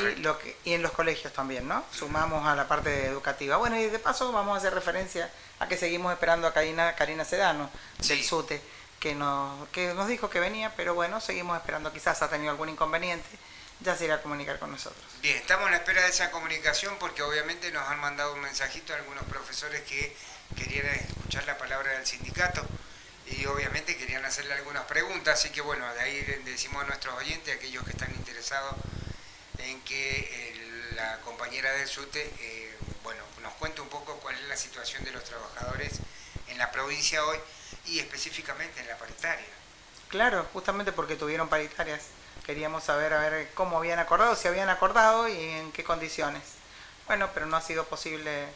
y en los colegios también, ¿no? Sumamos a la parte educativa. Bueno, y de paso vamos a hacer referencia a que seguimos esperando a Karina Sedano, del SUTE, que nos dijo que venía, pero bueno, seguimos esperando, quizás ha tenido algún inconveniente, ya se irá a comunicar con nosotros. Bien, estamos en la espera de esa comunicación porque obviamente nos han mandado un mensajito a algunos profesores que querían escuchar la palabra del sindicato y obviamente querían hacerle algunas preguntas, así que bueno, de ahí le decimos a nuestros oyentes, aquellos que están interesados en que la compañera del SUTE bueno, nos cuente un poco cuál es la situación de los trabajadores en la provincia hoy y específicamente en la paritaria. Claro, justamente porque tuvieron paritarias. Queríamos saber a ver cómo habían acordado, si habían acordado y en qué condiciones. Bueno, pero no ha sido posible.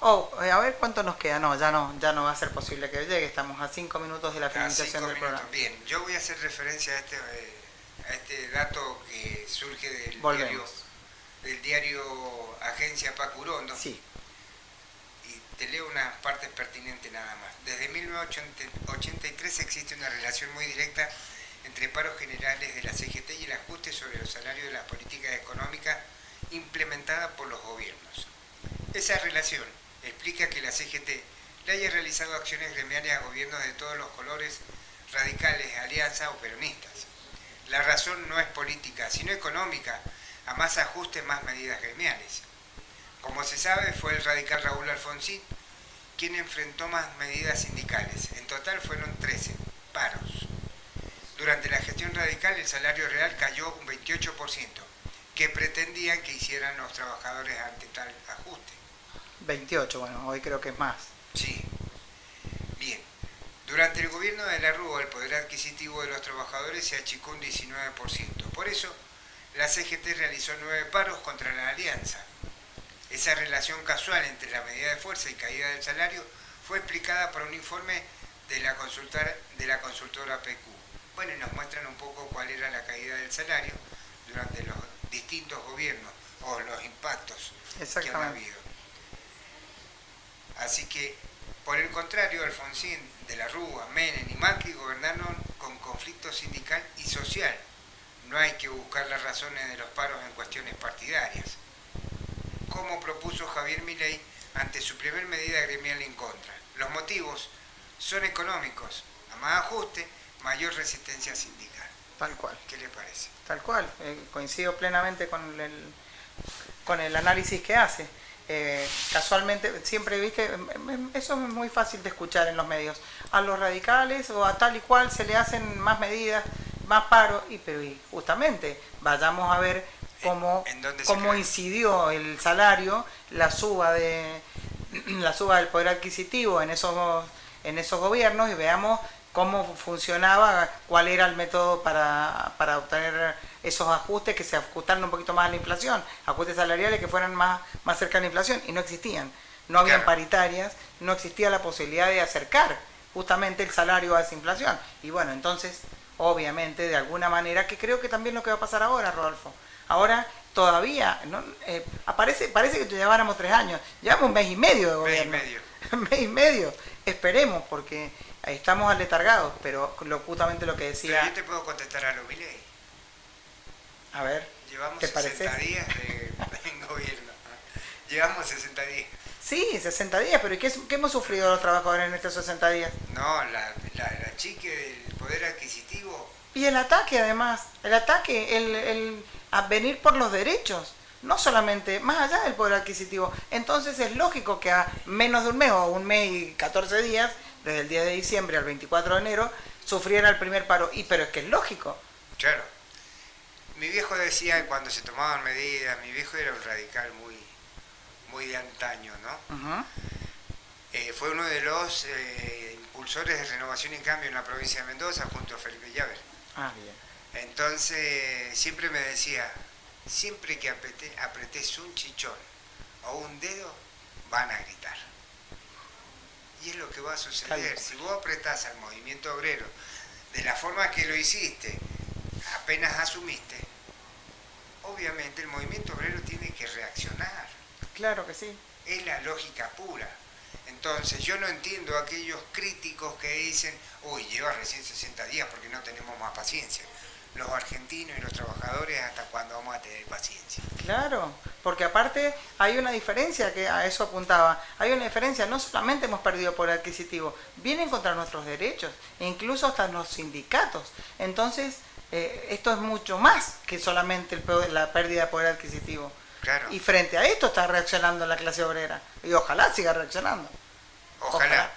A ver cuánto nos queda. No, ya no va a ser posible que llegue. Estamos a 5 minutos de la finalización del programa. Bien, yo voy a hacer referencia a este dato que surge del diario Agencia Pacurondo. Sí. Y te leo unas partes pertinentes nada más. Desde 1983 existe una relación muy directa entre paros generales de la CGT y el ajuste sobre los salarios de las políticas económicas implementadas por los gobiernos. Esa relación explica que la CGT le haya realizado acciones gremiales a gobiernos de todos los colores, radicales, alianzas o peronistas. La razón no es política, sino económica, a más ajuste, más medidas gremiales. Como se sabe, fue el radical Raúl Alfonsín quien enfrentó más medidas sindicales. En total fueron 13 paros. Durante la gestión radical el salario real cayó un 28%, que pretendían que hicieran los trabajadores ante tal ajuste. 28, bueno, hoy creo que es más. Sí. Bien. Durante el gobierno de la Rúa el poder adquisitivo de los trabajadores se achicó un 19%. Por eso, la CGT realizó 9 paros contra la alianza. Esa relación casual entre la medida de fuerza y caída del salario fue explicada por un informe de la consultora PQ. Bueno, y nos muestran un poco cuál era la caída del salario durante los distintos gobiernos o los impactos que han habido. Así que, por el contrario, Alfonsín, de la Rúa, Menem y Macri gobernaron con conflicto sindical y social. No hay que buscar las razones de los paros en cuestiones partidarias, como propuso Javier Milei ante su primer medida gremial en contra. Los motivos son económicos, a más ajuste, mayor resistencia sindical. Tal cual. ¿Qué le parece? Tal cual, coincido plenamente con el análisis que hace. Casualmente, siempre, viste, eso es muy fácil de escuchar en los medios. A los radicales o a tal y cual se le hacen más medidas, más paro, pero justamente vayamos a ver cómo incidió el salario, la suba del poder adquisitivo en esos gobiernos y veamos cómo funcionaba, cuál era el método para obtener esos ajustes que se ajustaran un poquito más a la inflación, ajustes salariales que fueran más cerca de la inflación, y no existían. No habían paritarias, no existía la posibilidad de acercar justamente el salario a esa inflación. Y bueno, entonces, obviamente, de alguna manera, que creo que también lo que va a pasar ahora, Rodolfo. Ahora todavía, ¿no? Parece que lleváramos 3 años, llevamos un mes y medio de gobierno. Mes y medio. Un mes y medio, esperemos, porque estamos aletargados, pero justamente lo que Pero decía... yo te puedo contestar a lo Milei. A ver, Llevamos ¿te 60 parece? días en gobierno. Llevamos 60 días. Sí, 60 días, pero ¿qué hemos sufrido los trabajadores en estos 60 días? No, la chique del poder adquisitivo. Y el ataque, además, el a venir por los derechos, no solamente, más allá del poder adquisitivo. Entonces es lógico que a menos de un mes o un mes y 14 días, desde el 10 de diciembre al 24 de enero, sufriera el primer paro. Pero es que es lógico. Claro. Mi viejo decía que cuando se tomaban medidas, mi viejo era un radical muy de antaño, ¿no? Uh-huh. Fue uno de los impulsores de Renovación y Cambio en la provincia de Mendoza junto a Felipe Llaver. Ah, bien. Entonces siempre me decía, siempre que apretes un chichón o un dedo, van a gritar. Y es lo que va a suceder. Si vos apretás al movimiento obrero de la forma que lo hiciste, apenas asumiste, obviamente el movimiento obrero tiene que reaccionar. Claro que sí. Es la lógica pura. Entonces yo no entiendo a aquellos críticos que dicen, uy, lleva recién 60 días porque no tenemos más paciencia. Los argentinos y los trabajadores, ¿hasta cuándo vamos a tener paciencia? Claro, porque aparte hay una diferencia, que a eso apuntaba, hay una diferencia, no solamente hemos perdido poder adquisitivo, vienen contra nuestros derechos, e incluso hasta los sindicatos. Entonces, esto es mucho más que solamente la pérdida de poder adquisitivo. Claro. Y frente a esto está reaccionando la clase obrera, y ojalá siga reaccionando. Ojalá.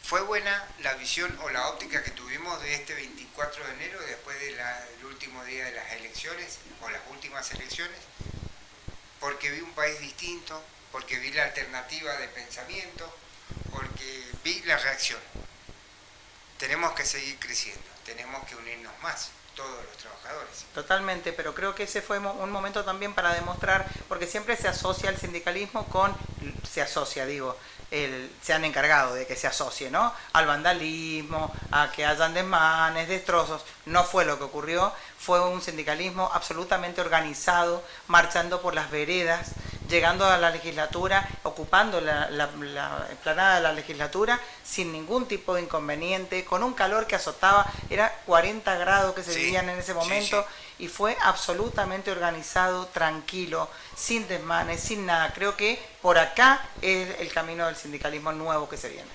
Fue buena la visión o la óptica que tuvimos de este 24 de enero, después del último día de las elecciones, o las últimas elecciones, porque vi un país distinto, porque vi la alternativa de pensamiento, porque vi la reacción. Tenemos que seguir creciendo, tenemos que unirnos más, todos los trabajadores. Totalmente, pero creo que ese fue un momento también para demostrar, porque siempre se asocia el sindicalismo se han encargado de que se asocie, ¿no? Al vandalismo, a que hayan desmanes, destrozos. No fue lo que ocurrió, fue un sindicalismo absolutamente organizado, marchando por las veredas, llegando a la legislatura, ocupando la explanada de la legislatura sin ningún tipo de inconveniente, con un calor que azotaba, era 40 grados que se vivían en ese momento. Sí. Y fue absolutamente organizado, tranquilo, sin desmanes, sin nada. Creo que por acá es el camino del sindicalismo nuevo que se viene.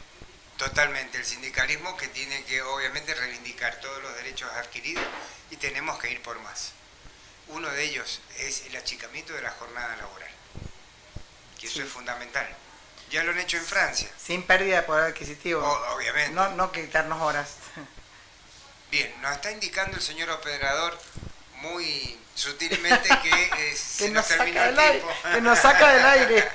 Totalmente, el sindicalismo que tiene que obviamente reivindicar todos los derechos adquiridos y tenemos que ir por más. Uno de ellos es el achicamiento de la jornada laboral, que eso es fundamental. Ya lo han hecho en Francia. Sin pérdida de poder adquisitivo. Obviamente. No quitarnos horas. Bien, nos está indicando el señor operador muy sutilmente que se nos terminó el tiempo. Que nos saca del aire.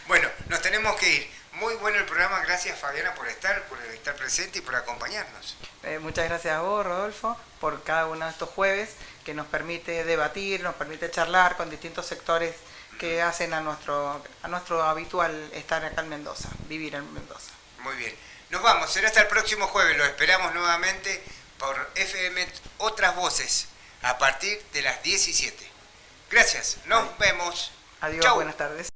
Bueno, nos tenemos que ir. Muy bueno el programa, gracias Fabiana por estar presente y por acompañarnos. Muchas gracias a vos, Rodolfo, por cada uno de estos jueves que nos permite debatir, nos permite charlar con distintos sectores que hacen a nuestro habitual estar acá en Mendoza, vivir en Mendoza. Muy bien. Nos vamos, será hasta el próximo jueves, lo esperamos nuevamente por FM Otras Voces a partir de las 17. Gracias, nos vemos. Adiós, Chau. buenas tardes.